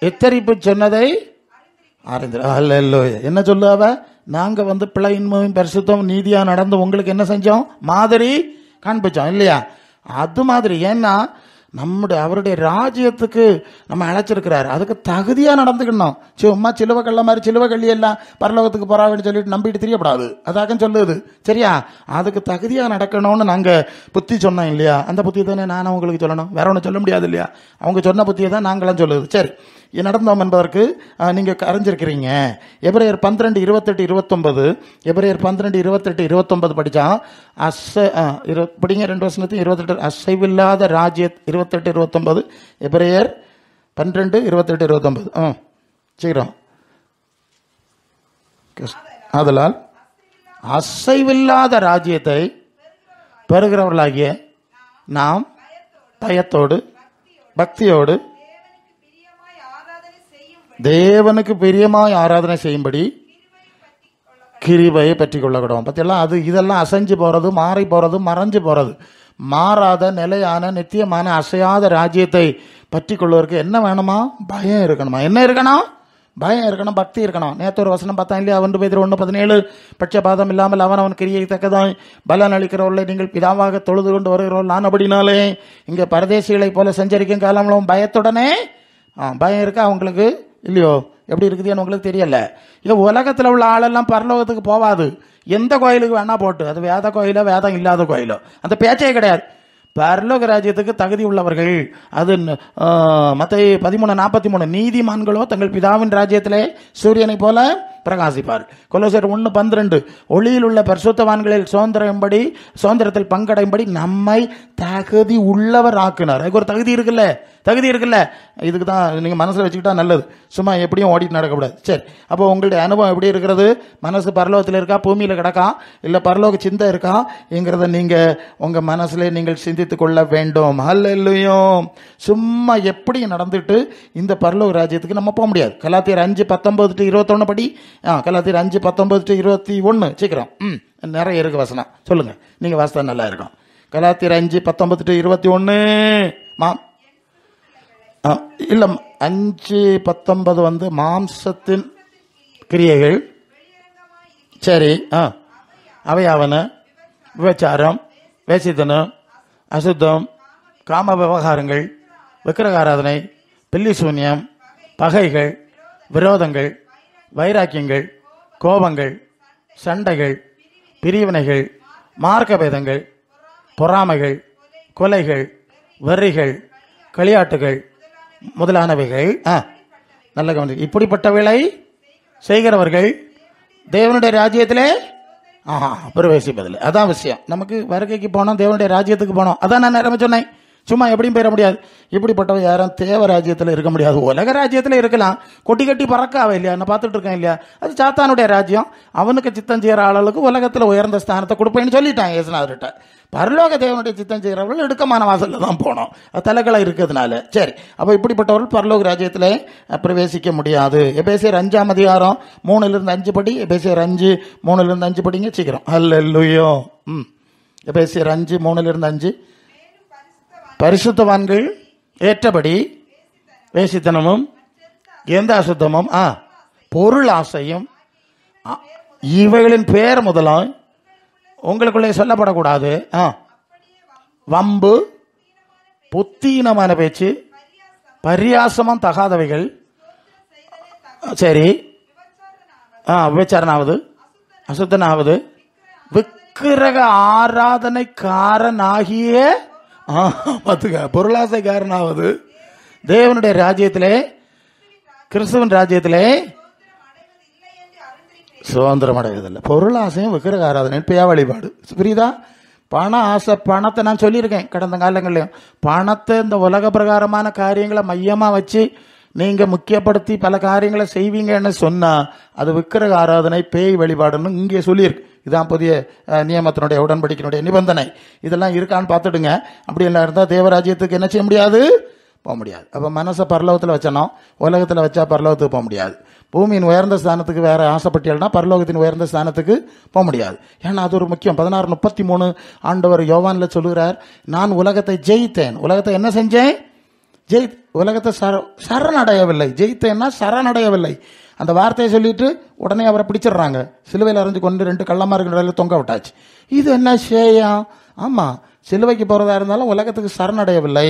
எச்சரிப்பு சொன்னதை அறிந்து. என்ன சொல்லுவ? நாங்க பிள்ளையின்மையும் பரிசுத்தம் நீதியா நடந்து உங்களுக்கு என்ன செஞ்சோம்? மாதிரி காண்பிச்சோம் இல்லையா? அது மாதிரி. ஏன்னா அவருடைய ராஜ்யத்துக்கு நம்ம அழைச்சிருக்கிறாரு, அதுக்கு தகுதியா நடந்துக்கணும். சும்மா சிலுவை கள்ள மாதிரி சிலுவை கள்ளி எல்லாம் பரலோகத்துக்கு போறாங்கன்னு சொல்லிட்டு நம்பிட்டு தெரியப்படாது. அதாக சொல்லுது. சரியா? அதுக்கு தகுதியா நடக்கணும்னு நாங்க புத்தி சொன்னோம் இல்லையா? அந்த புத்தியை தானே நானும் உங்களுக்கு சொல்லணும், வேற ஒன்றும் சொல்ல முடியாது இல்லையா? அவங்க சொன்ன புத்தியை தான் நாங்களாம் சொல்லுது. சரி, நடந்தோம் என்பதற்கு நீங்க அறிஞ்சிருக்கிறீங்க. எபிரேயர் 12:28-29 எபிரேயர் 12:28-29 படிச்சா படிங்க 2 வசனத்தையும் 28 அசைவில்லாத ராஜ்ய 28-29 எபிரேயர் 12:28-29 சீக்கிரம். ஆதலால் அசைவில்லாத ராஜ்யத்தை பெறுகிறவர்களாகிய நாம் பயத்தோடு பக்தியோடு தேவனுக்கு பிரியமாய் ஆராதனை செய்யும்படி கிருபையை பற்றி கொள்ளக்கூடும். பற்றியெல்லாம் அது இதெல்லாம் அசைஞ்சு போகிறது, மாறி போகிறது, மறைஞ்சு போகிறது. மாறாத நிலையான நித்தியமான அசையாத ராஜ்யத்தை பற்றி கொள்வதற்கு என்ன வேணுமா? பயம் இருக்கணுமா? என்ன இருக்கணும்? பயம் இருக்கணும், பக்தி இருக்கணும். நேற்று ஒரு வசனம் பார்த்தா இல்லையா? 1 Peter 1:17, பட்சபாதம் இல்லாமல் அவன் கிரியை தக்கதாய் பலன் அளிக்கிறவர்களை நீங்கள் பிதாவாக தொழுது கொண்டு வருகிறவர்கள் நான் அப்படினாலே இங்கே பரதேசிகளை போல சஞ்சரிக்கும் காலங்களும் பயத்துடனே பயம் இருக்கா அவங்களுக்கு இல்லையோ? எப்படி இருக்குதுன்னு உங்களுக்கு தெரியல. இங்கே உலகத்தில் உள்ள ஆளெல்லாம் பரலோகத்துக்கு போவாது. எந்த கோயிலுக்கு வேணா போட்டு, அது வேத கோயிலோ வேதம் இல்லாத கோயிலோ, அந்த பேச்சே கிடையாது. பரலோக ராஜ்யத்துக்கு தகுதி உள்ளவர்கள். அது மத்தேயு 13:43, நீதிமான்களோ தங்கள் பிதாவின் ராஜ்யத்திலே சூரியனை போல பிரகாசிப்பார். கொலோசியர் 1:12, ஒளியில் உள்ள பரிசுத்தவான்களில் சுதந்திரத்தில் பங்கடையும்படி நம்மை தகுதி உள்ளவர் ஆக்குனார். அதுக்கு ஒரு தகுதி இருக்குல்ல, தகுதி இருக்குல்ல. இதுக்கு தான் நீங்கள் மனசில் வச்சுக்கிட்டா நல்லது. சும்மா எப்படியும் ஓடிட்டு நடக்கக்கூடாது. சரி, அப்போ உங்களுடைய அனுபவம் எப்படி இருக்கிறது? மனசு பரலோகத்தில் இருக்கா, பூமியில் கிடக்கா, இல்லை பரலோக சிந்தை இருக்கா என்கிறத நீங்கள் உங்கள் மனசில் நீங்கள் சிந்தித்து கொள்ள வேண்டும். அல்லேலூயா. சும்மா எப்படி நடந்துட்டு இந்த பரலோக ராஜ்யத்துக்கு நம்ம போக முடியாது. கலாத்தியர் 5:19-21 படி. கலாத்தியர் 5:19-21 சீக்கிரம். நிறைய இருக்கு வசனம், சொல்லுங்க. நீங்கள் வாசித்தா நல்லா இருக்கும். கலாத்தியர் 5:19-21. இல்லை 5:19 வந்து மாம்சத்தின் கிரியைகள். சரி, அவையாவன விபச்சாரம், வேசித்தனம், அசுத்தம், காம விவகாரங்கள், விக்கிரகாராதனை, பில்லி சூன்யம், பகைகள், விரோதங்கள், வைராக்கியங்கள், கோபங்கள், சண்டைகள், பிரிவினைகள், மார்க்க பேதங்கள், பொறாமைகள், கொலைகள், வெறிகள், களியாட்டுகள் முதலானவைகள். நல்ல கவனி. இப்படிப்பட்டவைகளை செய்கிறவர்கள் தேவனுடைய ராஜ்யத்திலே பிரவேசிப்பதில்லை. அதான் விஷயம். நமக்கு வருகைக்கு போனோம், தேவனுடைய ராஜ்யத்துக்கு போனோம். அதான் நான் நேரமே சொன்னேன். சும்மா எப்படியும் போயிட முடியாது. இப்படிப்பட்டவ யாரும் தேவ ராஜ்யத்தில் இருக்க முடியாது. உலக ராஜ்யத்தில் இருக்கலாம், கொட்டி கட்டி பறக்காவே இல்லையா? நான் பார்த்துட்டு இருக்கேன் இல்லையா? அது சாத்தானுடைய ராஜ்யம். அவனுக்கு சித்தம் செய்கிற ஆளுக்கு உலகத்தில் உயர்ந்த ஸ்தானத்தை கொடுப்பேன்னு சொல்லிட்டான் இயேசுநாதர்கிட்ட. பரலோக தேவனுடைய சித்தம் செய்கிறவர்கள் இடுக்கமான வாசலில் தான் போனோம், தலைகளை இருக்கிறதுனால. சரி, அப்போ இப்படிப்பட்டவர்கள் பரலோக ராஜ்யத்தில் பிரவேசிக்க முடியாது. எபேசியர் 5:3-5 படி. எபேசியர் 5:3-5 படிங்க சீக்கிரம். அல்லேலூயா. எபேசியர் 5:3-5. பரிசுத்தவான்கள் ஏற்றபடி வேசித்தனமும் எந்த அசுத்தமும் பொருள் ஆசையும் இவைகளின் பேர் முதலாம் உங்களுக்குள்ளே சொல்லப்படக்கூடாது. வம்பு, புத்தீனமான பேச்சு, பரியாசமும் தகாதவைகள். சரி, விபச்சாரனாவது, அசுத்தனாவது, விக்கிரக ஆராதனைக்காரனாகிய பொருளாசைக்காரனாவது தேவனுடைய ராஜ்யத்திலே, கிறிஸ்துவின் ராஜ்யத்திலே சுதந்திரம் அடைவதில்லை. பொருளாசையும் விக்கிரக ஆராதனை பேய வழிபாடு. புரியுதா? பண ஆசை, பணத்தை நான் சொல்லியிருக்கேன் கடந்த காலங்கள்லையும். பணத்தை இந்த உலக பிரகாரமான காரியங்களை மையமாக வச்சு நீங்கள் முக்கியப்படுத்தி பல காரியங்களை செய்வீங்கன்னு சொன்னால் அது விக்கிரக ஆராதனை, பேய் வழிபாடுன்னு இங்கே சொல்லியிருக்கு. இதுதான் புதிய நியமத்தினுடைய உடன்படிக்கையினுடைய நிபந்தனை. இதெல்லாம் இருக்கான்னு பார்த்துடுங்க. அப்படி எல்லாம் இருந்தால் தேவராஜ்யத்துக்கு என்ன செய்ய முடியாது? போக முடியாது. அப்போ மனசை பரலோகத்தில் வச்சனோம், உலகத்தில் வச்சா பரலோகத்துக்கு போக முடியாது. பூமியின் உயர்ந்த ஸ்தானத்துக்கு வேற ஆசைப்பட்டியல்னா பரலோகத்தின் உயர்ந்த ஸ்தானத்துக்கு போக முடியாது. ஏன்னா அது ஒரு முக்கியம். 16:33 ஆண்டவர் யோவானில் சொல்லுகிறார், நான் உலகத்தை ஜெயித்தேன். உலகத்தை என்ன செஞ்சேன்? உலகத்தை சரணடையவில்லை. ஜெயித்தேன்னா சரணடையவில்லை. அந்த வார்த்தையை சொல்லிட்டு உடனே அவரை பிடிச்சிடுறாங்க, சிலுவையில் அரைஞ்சு கொண்டு 2 கள்ளமாருக்கு நடுவில் தொங்க விட்டாச்சு. இது என்ன செய்யும்? ஆமாம், சிலுவைக்கு போகிறதா இருந்தாலும் உலகத்துக்கு சரணடையவில்லை.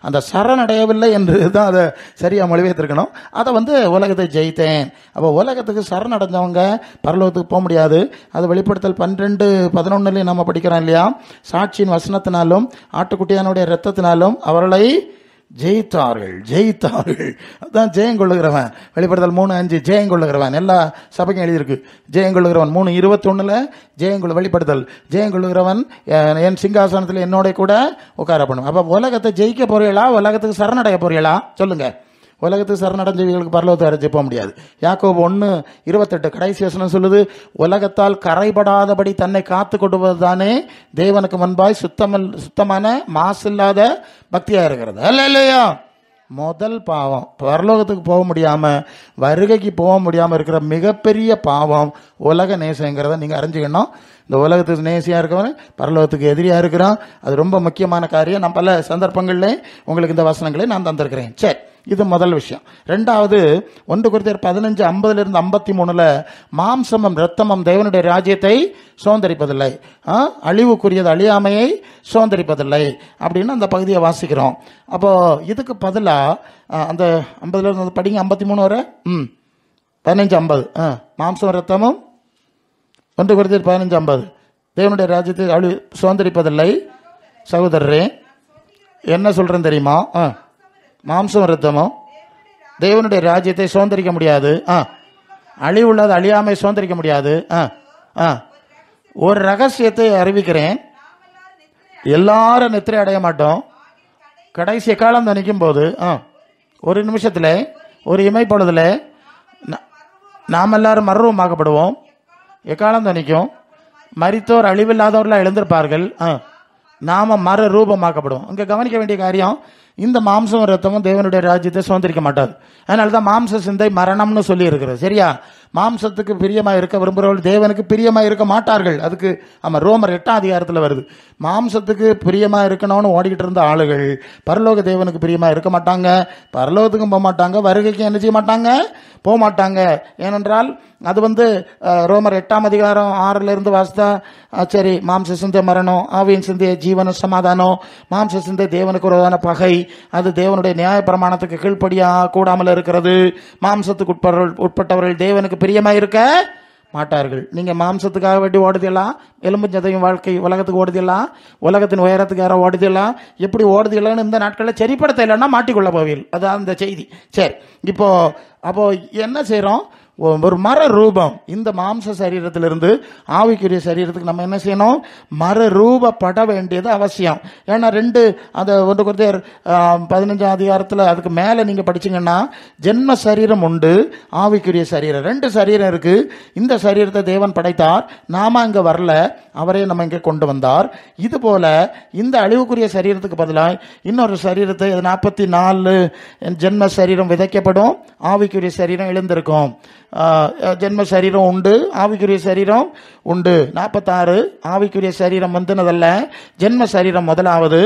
அந்த சரணடையவில்லை என்று தான் அதை சரியாக மொழிபெயர்த்திருக்கணும். அதை உலகத்தை ஜெயித்தேன். அப்போ உலகத்துக்கு சரணடைஞ்சவங்க பரலோகத்துக்கு போக முடியாது. அது வெளிப்படுத்தல் 12:11 நம்ம படிக்கிறோம் இல்லையா? சாட்சியின் வசனத்தினாலும் ஆட்டுக்குட்டியானுடைய இரத்தத்தினாலும் அவர்களை ஜெயித்தார்கள். அதான் ஜெயங்கொள்ளுகிறவன். வெளிப்படுத்தல் 3:5 ஜெயங்கொள்ளுகிறவன். எல்லா சபைக்கும் எழுதியிருக்கு ஜெயங்கொள்ளுகிறவன். 3:21 வெளிப்படுத்தல் ஜெயங்கொள்ளுகிறவன் என் சிங்காசனத்தில் என்னோட கூட உட்கார பண்ணும். அப்போ உலகத்தை ஜெயிக்க போறீங்களா, உலகத்துக்கு சரணடைய போறீங்களா? சொல்லுங்க. உலகத்துக்கு சரணடைஞ்சவர்களுக்கு பரலோகத்தை அடைஞ்சு போக முடியாது. யாக்கோபு 1:28 கடைசி வசனம் சொல்லுது, உலகத்தால் கரைபடாதபடி தன்னை காத்து கொள்வது தானே தேவனுக்கு முன்பாய் சுத்தமான மாசில்லாத பக்தியா இருக்கிறது. அல்லேலூயா. முதல் பாவம். பரலோகத்துக்கு போக முடியாம, வருகைக்கு போக முடியாம இருக்கிற மிகப்பெரிய பாவம் உலக நேசங்கிறத நீங்க அறிஞ்சுக்கணும். இந்த உலகத்துக்கு நேசியா இருக்கவன் பரலோகத்துக்கு எதிரியா இருக்கிறான். அது ரொம்ப முக்கியமான காரியம். நான் பல சந்தர்ப்பங்கள்ல உங்களுக்கு இந்த வசனங்களை நான் தந்திருக்கிறேன். சரி, இது முதல் விஷயம். ரெண்டாவது, 1 கொரிந்தியர் 15:50-53 மாம்சமும் இரத்தமும் தேவனுடைய ராஜ்யத்தை சுதந்தரிப்பதில்லை, அழிவுக்குரியது அழியாமையை சுதந்தரிப்பதில்லை அப்படின்னு அந்த பகுதியை வாசிக்கிறோம். அப்போ இதுக்கு பதிலா அந்த 50 படிங்க, 53 வரை. 15:50 மாம்சம் இரத்தமும் 1 கொரிந்தியர் 15:50 தேவனுடைய ராஜ்யத்தை சுதந்தரிப்பதில்லை. சகோதரரே, என்ன சொல்றேன் தெரியுமா? மாம்சம் இரத்தமும் தேவனுடைய ராஜ்யத்தை சுதந்திரிக்க முடியாது. அழிவுள்ளது அழியாமை சுதந்திரிக்க முடியாது. ஒரு ரகசியத்தை அறிவிக்கிறேன், எல்லாரும் நித்திரை அடைய மாட்டோம். கடைசி காலம் நினைக்கும் போது ஒரு நிமிஷத்துல, ஒரு இமைப்பொழுதுல நாம் எல்லாரும் மறுரூபமாக்கப்படுவோம். எக்காலம் தணிக்கும். மரித்தோர் அழிவில்லாதவர்களாக எழுந்திருப்பார்கள். நாம மறு ரூபமாக்கப்படுவோம். இங்க கவனிக்க வேண்டிய காரியம், இந்த மாம்சம் ரத்தமும் தேவனுடைய ராஜ்யத்தை சுதந்திரிக்க மாட்டாது. அதனாலதான் மாம்ச சிந்தை மரணம்னு சொல்லி இருக்கிறது. சரியா? மாம்சத்துக்கு பிரியமா இருக்க விரும்புகிறவர்கள் தேவனுக்கு பிரியமா இருக்க மாட்டார்கள். அதுக்கு ரோமர் 8 வருது. மாம்சத்துக்கு பிரியமா இருக்கணும்னு ஓடிக்கிட்டு இருந்த ஆளுகள் பரலோக தேவனுக்கு பிரியமா இருக்க மாட்டாங்க. பரலோகத்துக்கும் போக மாட்டாங்க, வருகைக்கும் என்ன செய்ய மாட்டாங்க, போக மாட்டாங்க. ஏனென்றால் அது ரோமர் 8 வாசித்தா சரி, மாம்ச சிந்தை மரணம், ஆவியின் சிந்தை ஜீவனும் சமாதானம். மாம்ச சிந்தை தேவனுக்கு உறவான பகை, அது தேவனுடைய நியாய பிரமாணத்துக்கு கீழ்ப்படியா கூடாமல் இருக்கிறது. மாம்சத்துக்கு உட்பட்டவர்கள் தேவனுக்கு பிரியமா இருக்க மாட்டார்கள். நீங்க மாம்சத்துக்காக வேண்டி ஓடுதலாம், எலும்பு சதையும் வாழ்க்கை உலகத்துக்கு ஓடுதலாம், உலகத்தின் உயரத்துக்கு யாரோ ஓடுதலாம். எப்படி ஓடுதலான்னு இந்த நாட்களில் சரிப்படுத்த இல்லைன்னா மாட்டிக்கொள்ள போவீர்கள். அதான் அந்த செய்தி. சரி, அப்போ என்ன செய்யறோம்? ஒரு மர ரூபம். இந்த மாம்ச சரீரத்திலிருந்து ஆவிக்குரிய சரீரத்துக்கு நம்ம என்ன செய்யணும்? மர ரூபப்பட வேண்டியது அவசியம். ஏன்னா 1 கொரிந்தியர் 15 அதுக்கு மேல நீங்க படிச்சீங்கன்னா, ஜென்ம சரீரம் உண்டு, ஆவிக்குரிய சரீரம், 2 சரீரம் இருக்கு. இந்த சரீரத்தை தேவன் படைத்தார், நாம இங்க வரல, அவரே நம்ம இங்க கொண்டு வந்தார். இது போல இந்த அழிவுக்குரிய சரீரத்துக்கு பதிலாக இன்னொரு சரீரத்தை 44 ஜென்ம சரீரம் விதைக்கப்படும், ஆவிக்குரிய சரீரம் எழுந்திருக்கும். ஜென்ம சரீரம் உண்டு, ஆவிக்குரிய சரீரம் உண்டு. 46 ஆவிக்குரிய சரீரம் வந்தனதல்ல, ஜென்ம சரீரம் முதலாவது,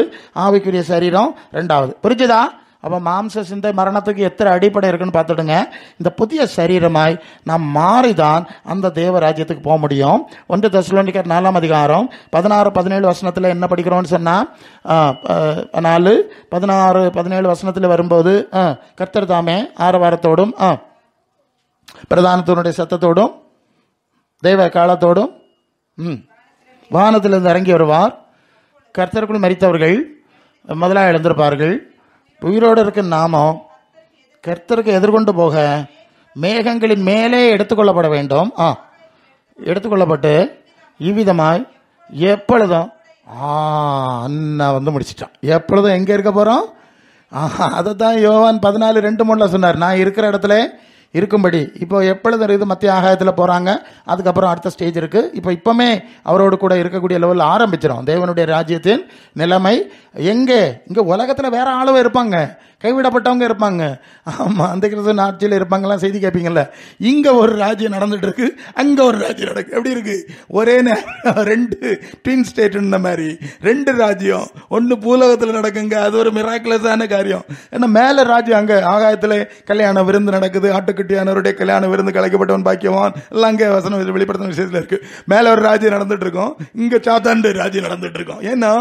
ஆவிக்குரிய சரீரம் இரண்டாவது. புரிஞ்சுதா? அப்ப மாம்ச சிந்தை மரணத்துக்கு எத்தனை அடிப்படை இருக்குன்னு பார்த்துடுங்க. இந்த புதிய சரீரமாய் நாம் மாறிதான் அந்த தேவ ராஜ்யத்துக்கு போக முடியும். 1 தெசலோனிக்கர் 4 16-17 வசனத்துல என்ன படிக்கிறோம்னு சொன்னா, 4, 16, 17 வசனத்துல வரும்போது கர்த்தர் தாமே ஆரவாரத்தோடும் பிரதானத்தினுடைய சத்தத்தோடும் தேவ காலத்தோடும் வானத்திலிருந்து இறங்கி வருவார். கர்த்தருக்குள் மரித்தவர்கள் முதலாக எழுந்திருப்பார்கள். உயிரோடு இருக்க நாமம் கர்த்தருக்கு எதிர்கொண்டு போக மேகங்களின் மேலே எடுத்துக்கொள்ளப்பட வேண்டும். எடுத்துக்கொள்ளப்பட்டு இவ்விதமாய் எப்பொழுதும் அண்ணா முடிச்சிட்டான். எப்பொழுதும் எங்க இருக்க போறோம்? அதைத்தான் யோவான் 14:2-3 சொன்னார், நான் இருக்கிற இடத்துல இருக்கும்படி. இப்போ எப்பொழுது இது மத்திய ஆகாயத்தில் போறாங்க, அதுக்கப்புறம் அடுத்த ஸ்டேஜ் இருக்கு. இப்பவுமே அவரோடு கூட இருக்கக்கூடிய லெவலில் ஆரம்பிச்சிடும் தேவனுடைய ராஜ்யத்தின் நிலைமை. இங்க உலகத்துல வேற ஆளுவ இருப்பாங்க, கைவிடப்பட்டவங்க இருப்பாங்க. ஆமா, அந்த கிறிஸ்தவ ஆட்சியில் இருப்பாங்கலாம், செய்தி கேட்பீங்கல்ல. இங்க ஒரு ராஜ்யம் நடந்துட்டு இருக்கு, அங்க ஒரு ராஜ்யம் நடக்கு. எப்படி இருக்கு? ஒரே 2 ட்வின் ஸ்டேட் இந்த மாதிரி 2 ராஜ்யம். ஒன்னு பூலோகத்தில் நடக்குங்க, அது ஒரு மிராக்குலஸான காரியம். ஏன்னா மேல ராஜ்யம் அங்க ஆகாயத்துல கல்யாண விருந்து நடக்குது, ஆட்டுக்குட்டியானவருடைய கல்யாண விருந்து கலைக்கப்பட்டவன் பாக்கியவான் எல்லாம் அங்க வசனம் வெளிப்படுத்தின விஷயத்துல இருக்கு. மேல ஒரு ராஜ்யம் நடந்துட்டு இருக்கோம், இங்க சாத்தாண்டு ராஜ்யம் நடந்துட்டு இருக்கோம். ஏன்னா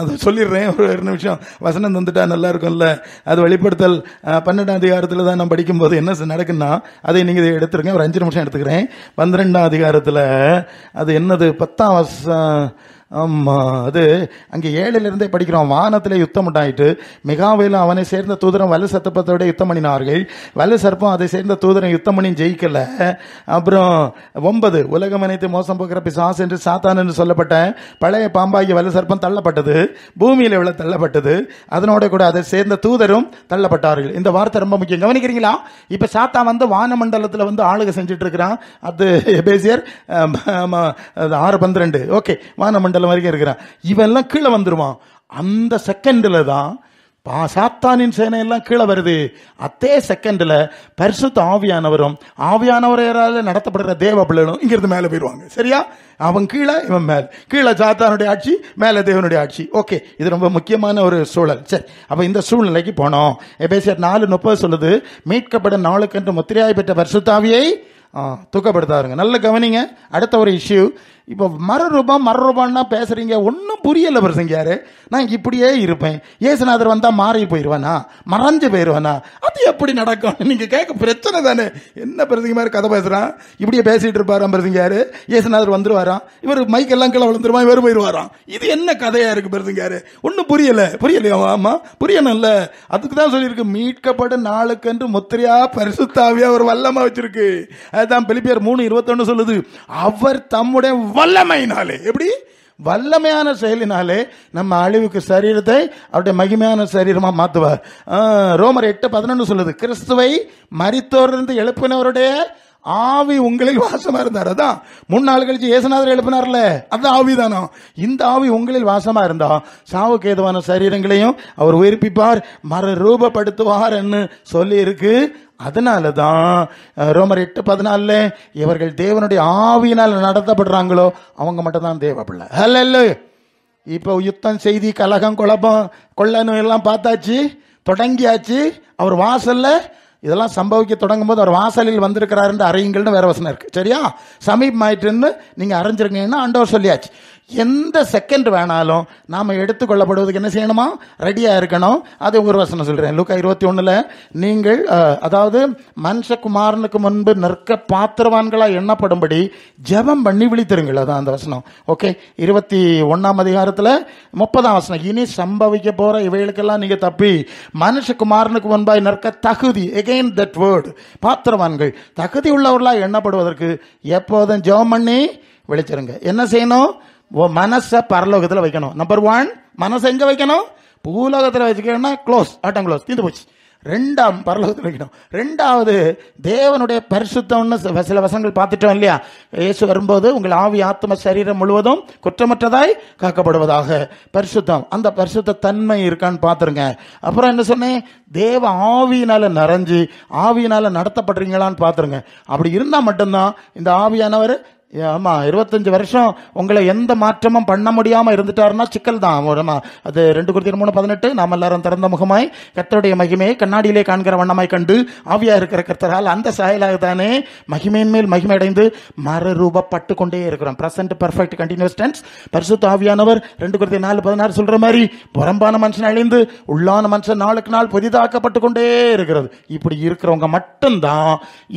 அதை சொல்லிடுறேன், ஒரு நிமிஷம் வசனம் தந்துட்டா நல்லா இருக்கும்ல. அது வெளிப்படுத்தல் 12 தான் நான் படிக்கும்போது என்ன நடக்குன்னா, அதை நீங்க எடுத்துருங்க, ஒரு 5 நிமிஷம் எடுத்துக்கிறேன். 12 அது என்னது 10 ஆமா, அது அங்கே 7 படிக்கிறோம். வானத்திலே யுத்தம் உண்டாயிட்டு மிகாவேலும் அவனை சேர்ந்த தூதரம் வலு சர்ப்பத்தோட யுத்தம் பண்ணினார்கள். வலு சர்ப்பம் அதை சேர்ந்த தூதரம் யுத்தம் பண்ணி ஜெயிக்கல. அப்புறம் 9 உலகம் அனைத்து மோசம் போகிற பிசாசு என்று சாத்தான் என்று சொல்லப்பட்ட பழைய பாம்பாகிய வலு சர்ப்பம் தள்ளப்பட்டது, பூமியில உள்ள தள்ளப்பட்டது, அதனோட கூட அதை சேர்ந்த தூதரும் தள்ளப்பட்டார்கள். இந்த வார்த்தை ரொம்ப முக்கியம், கவனிக்கிறீங்களா? இப்ப சாத்தான் வானமண்டலத்தில் ஆளுகை செஞ்சுட்டு இருக்கிறான். அது எபேசியர் 6:12. ஓகே, வானமண்டலம் வரைக்கும் இருக்கிறான். இவெல்லாம் கீழே வந்துருவான். அந்த செகண்ட்ல தான் சாத்தானின் சேனை எல்லாம் கீழே வருது. அதே செகண்ட்ல பரிசுத்த ஆவியானவரும் ஆவியானவரால நடத்தப்படுற தேவ பிள்ளைகளும் இங்கிருந்து மேலே போயிடுவாங்க. சரியா? அவன் கீழே, இவன் மேல். கீழே சாத்தானுடைய ஆட்சி, மேலே தேவனுடைய ஆட்சி. ஓகே, இது ரொம்ப முக்கியமான ஒரு சூழல். சரி, அப்ப இந்த சூழ்நிலைக்கு போனோம். எபேசியர் 4:30 சொல்லுது, மீட்கப்படும் நாளுக்கென்று முத்திரையாய் பெற்ற பரிசுத்த ஆவியை தூக்கப்படுத்தாருங்க. நல்ல கவனிங்க. அடுத்த ஒரு இஷ்யூ. இப்போ மறுரூபம்னா பேசுறீங்க, ஒன்றும் புரியல பிரசங்கியாரு. நான் இப்படியே இருப்பேன், இயேசுநாதர் வந்தா மாறி போயிடுவானா, மறைஞ்சு போயிடுவானா? அது எப்படி நடக்கும்? நீங்க கேட்க பிரச்சனை தானே. என்ன பிரசங்க மாதிரி கதை பேசுறான், இப்படியே பேசிட்டு இருப்பாராம் பிரசங்கியாரு. இயேசுநாதர் வந்துருவாராம், இவர் மைக்கெல்லாம் கீழே விழுந்துருவான், இவர் போயிடுவாராம். இது என்ன கதையா இருக்கு பிரசங்கியாரு? ஒன்றும் புரியலையா? ஆமா, புரியணும்ல. அதுக்கு தான் சொல்லியிருக்கு, மீட்கப்படும் நாளுக்கென்று முத்திரையா பரிசுத்தாவியா ஒரு வல்லமா வச்சிருக்கு. அதுதான் பிலிப்பியர் 3:21 சொல்லுது, அவர் தம்முடைய வல்லமையினாலே, எப்படி வல்லமையான செயலினாலே நம்ம அழிவுக்கு சரீரத்தை அவருடைய மகிமையான சரீரமா மாத்துவார். ரோமர் 8:11 சொல்லுது, கிறிஸ்துவை மரித்தோரிலிருந்து எழுப்பினவருடைய ஆவி உங்களில் வாசமா இருந்தார். அதான் 3 நாள் கழிச்சு இயேசுநாதர் எழுப்பினார்ல, அந்த ஆவி தானோ. இந்த ஆவி உங்களில் வாசமா இருந்தா சாவுக்கு ஏதுவான சரீரங்களையும் அவர் உயிர்ப்பிப்பார், மறுரூபப்படுத்துவார் என்று சொல்லி இருக்கு. அதனாலதான் ரோமர் 8:14 இவர்கள் தேவனுடைய ஆவியினால் நடத்தப்படுறாங்களோ அவங்க மட்டும் தான் தேவ பிள்ளை. ஹல்லேலூயா. இப்போ யுத்தம், செய்தி, கலகம், குழப்பம், கொள்ளணும் எல்லாம் பார்த்தாச்சு, தொடங்கியாச்சு. அவர் வாசல்ல இதெல்லாம் சம்பவிக்க தொடங்கும் போது அவர் வாசலில் வந்திருக்கிறாரு அறியுங்கள்னு வேற வசனம் இருக்கு. சரியா? சமீபமாயிட்டுன்னு நீங்க அறிஞ்சிருக்கீங்கன்னா ஆண்டவர் சொல்லியாச்சு. எந்த செகண்ட் வேணாலும் நாம எடுத்துக்கொள்ளப்படுவதுக்கு என்ன செய்யணுமா? ரெடியா இருக்கணும். அது ஒரு வசனம் சொல்றேன். லூக்கா 21 நீங்கள் அதாவது மனுஷகுமாரனுக்கு முன்பு நிற்க பாத்திரவான்களா எண்ணப்படும்படி ஜெபம் பண்ணி விழித்திருங்கள். அதான் அந்த வசனம். ஓகே, 21 அதிகாரத்துல 30 வசனம், இனி சம்பவிக்க போற இவைகளுக்கெல்லாம் நீங்க தப்பி மனுஷகுமாரனுக்கு முன்பாய் நிற்க தகுதி, எகைன் தட் வேர்ட், பாத்திரவான்கள், தகுதி உள்ளவர்களா எண்ணப்படுவதற்கு எப்போதும் ஜெபம் பண்ணி விழிச்சிருங்க. என்ன செய்யணும்? மனசை பரலோகத்தில் வைக்கணும். நம்பர் 1, மனசை எங்க வைக்கணும்? பூலோகத்தில் வச்சுக்கணும்னா க்ளோஸ், ஆட்டம் க்ளோஸ், தீர்ந்து போச்சு. 2 பரலோகத்தில் வைக்கணும். 2வது தேவனுடைய பரிசுத்தம்னு சில வசனங்கள் பார்த்துட்டோம் இல்லையா? இயேசு வரும்போது உங்கள் ஆவி ஆத்ம சரீரம் முழுவதும் குற்றமற்றதாய் காக்கப்படுவதாக. பரிசுத்தம், அந்த பரிசுத்த தன்மை இருக்கான்னு பார்த்துருங்க. அப்புறம் என்ன சொன்னேன்? தேவ ஆவியினால நிறைஞ்சு ஆவியினால நடத்தப்படுறீங்களான்னு பார்த்துருங்க. அப்படி இருந்தா மட்டும்தான் இந்த ஆவியானவர், ஆமா, 25 வருஷம் உங்களை எந்த மாற்றமும் பண்ண முடியாம இருந்துட்டாருன்னா சிக்கல் தான். அது 2 Corinthians 3:18 நாம் எல்லாரும் திறந்த முகமாய் கர்த்தருடைய மகிமையை கண்ணாடியிலே காண்கிற வண்ணமாய் கண்டு ஆவியா இருக்கிற கர்த்தரால் அந்த சாயலாகத்தானே மகிமையின் மேல் மகிமை அடைந்து மறுரூபப்பட்டு கொண்டே இருக்கிறோம். Present perfect continuous tense. பரிசுத்த ஆவியானவர் 2 Corinthians 4:16 சொல்ற மாதிரி புறம்பான மனுஷன் அழிந்து உள்ளான மனுஷன் நாளுக்கு நாள் புதிதாக்கப்பட்டு கொண்டே இருக்கிறது. இப்படி இருக்கிறவங்க மட்டும்தான்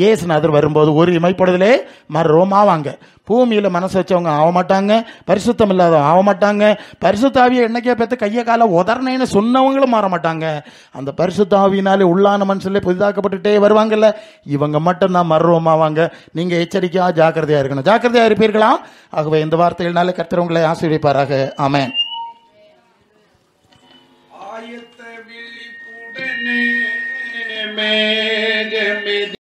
இயேசுநாதர் வரும்போது ஒரு இமைப்படுதலே மறுரூபமாவாங்க. பூமியில மனசு வச்சவங்க ஆக மாட்டாங்க, பரிசுத்தம் இல்லாத ஆக மாட்டாங்க. பரிசுத்தாவியை என்னைக்கே பார்த்து கைய கால உதர்னேன்னு சொன்னவங்களும் மாற மாட்டாங்க. அந்த பரிசுத்தாவினாலே உள்ளான மனுஷன்ல புதிதாக்கப்பட்டுட்டே வருவாங்கல்ல, இவங்க மட்டும் தான் மர்வமாவாங்க. நீங்க எச்சரிக்கையா ஜாக்கிரதையா இருக்கணும். ஜாக்கிரதையா இருப்பீர்களா? ஆகவே இந்த வார்த்தைகளால கர்த்தர் உங்களை ஆசீர்வதிப்பாராக. ஆமென்.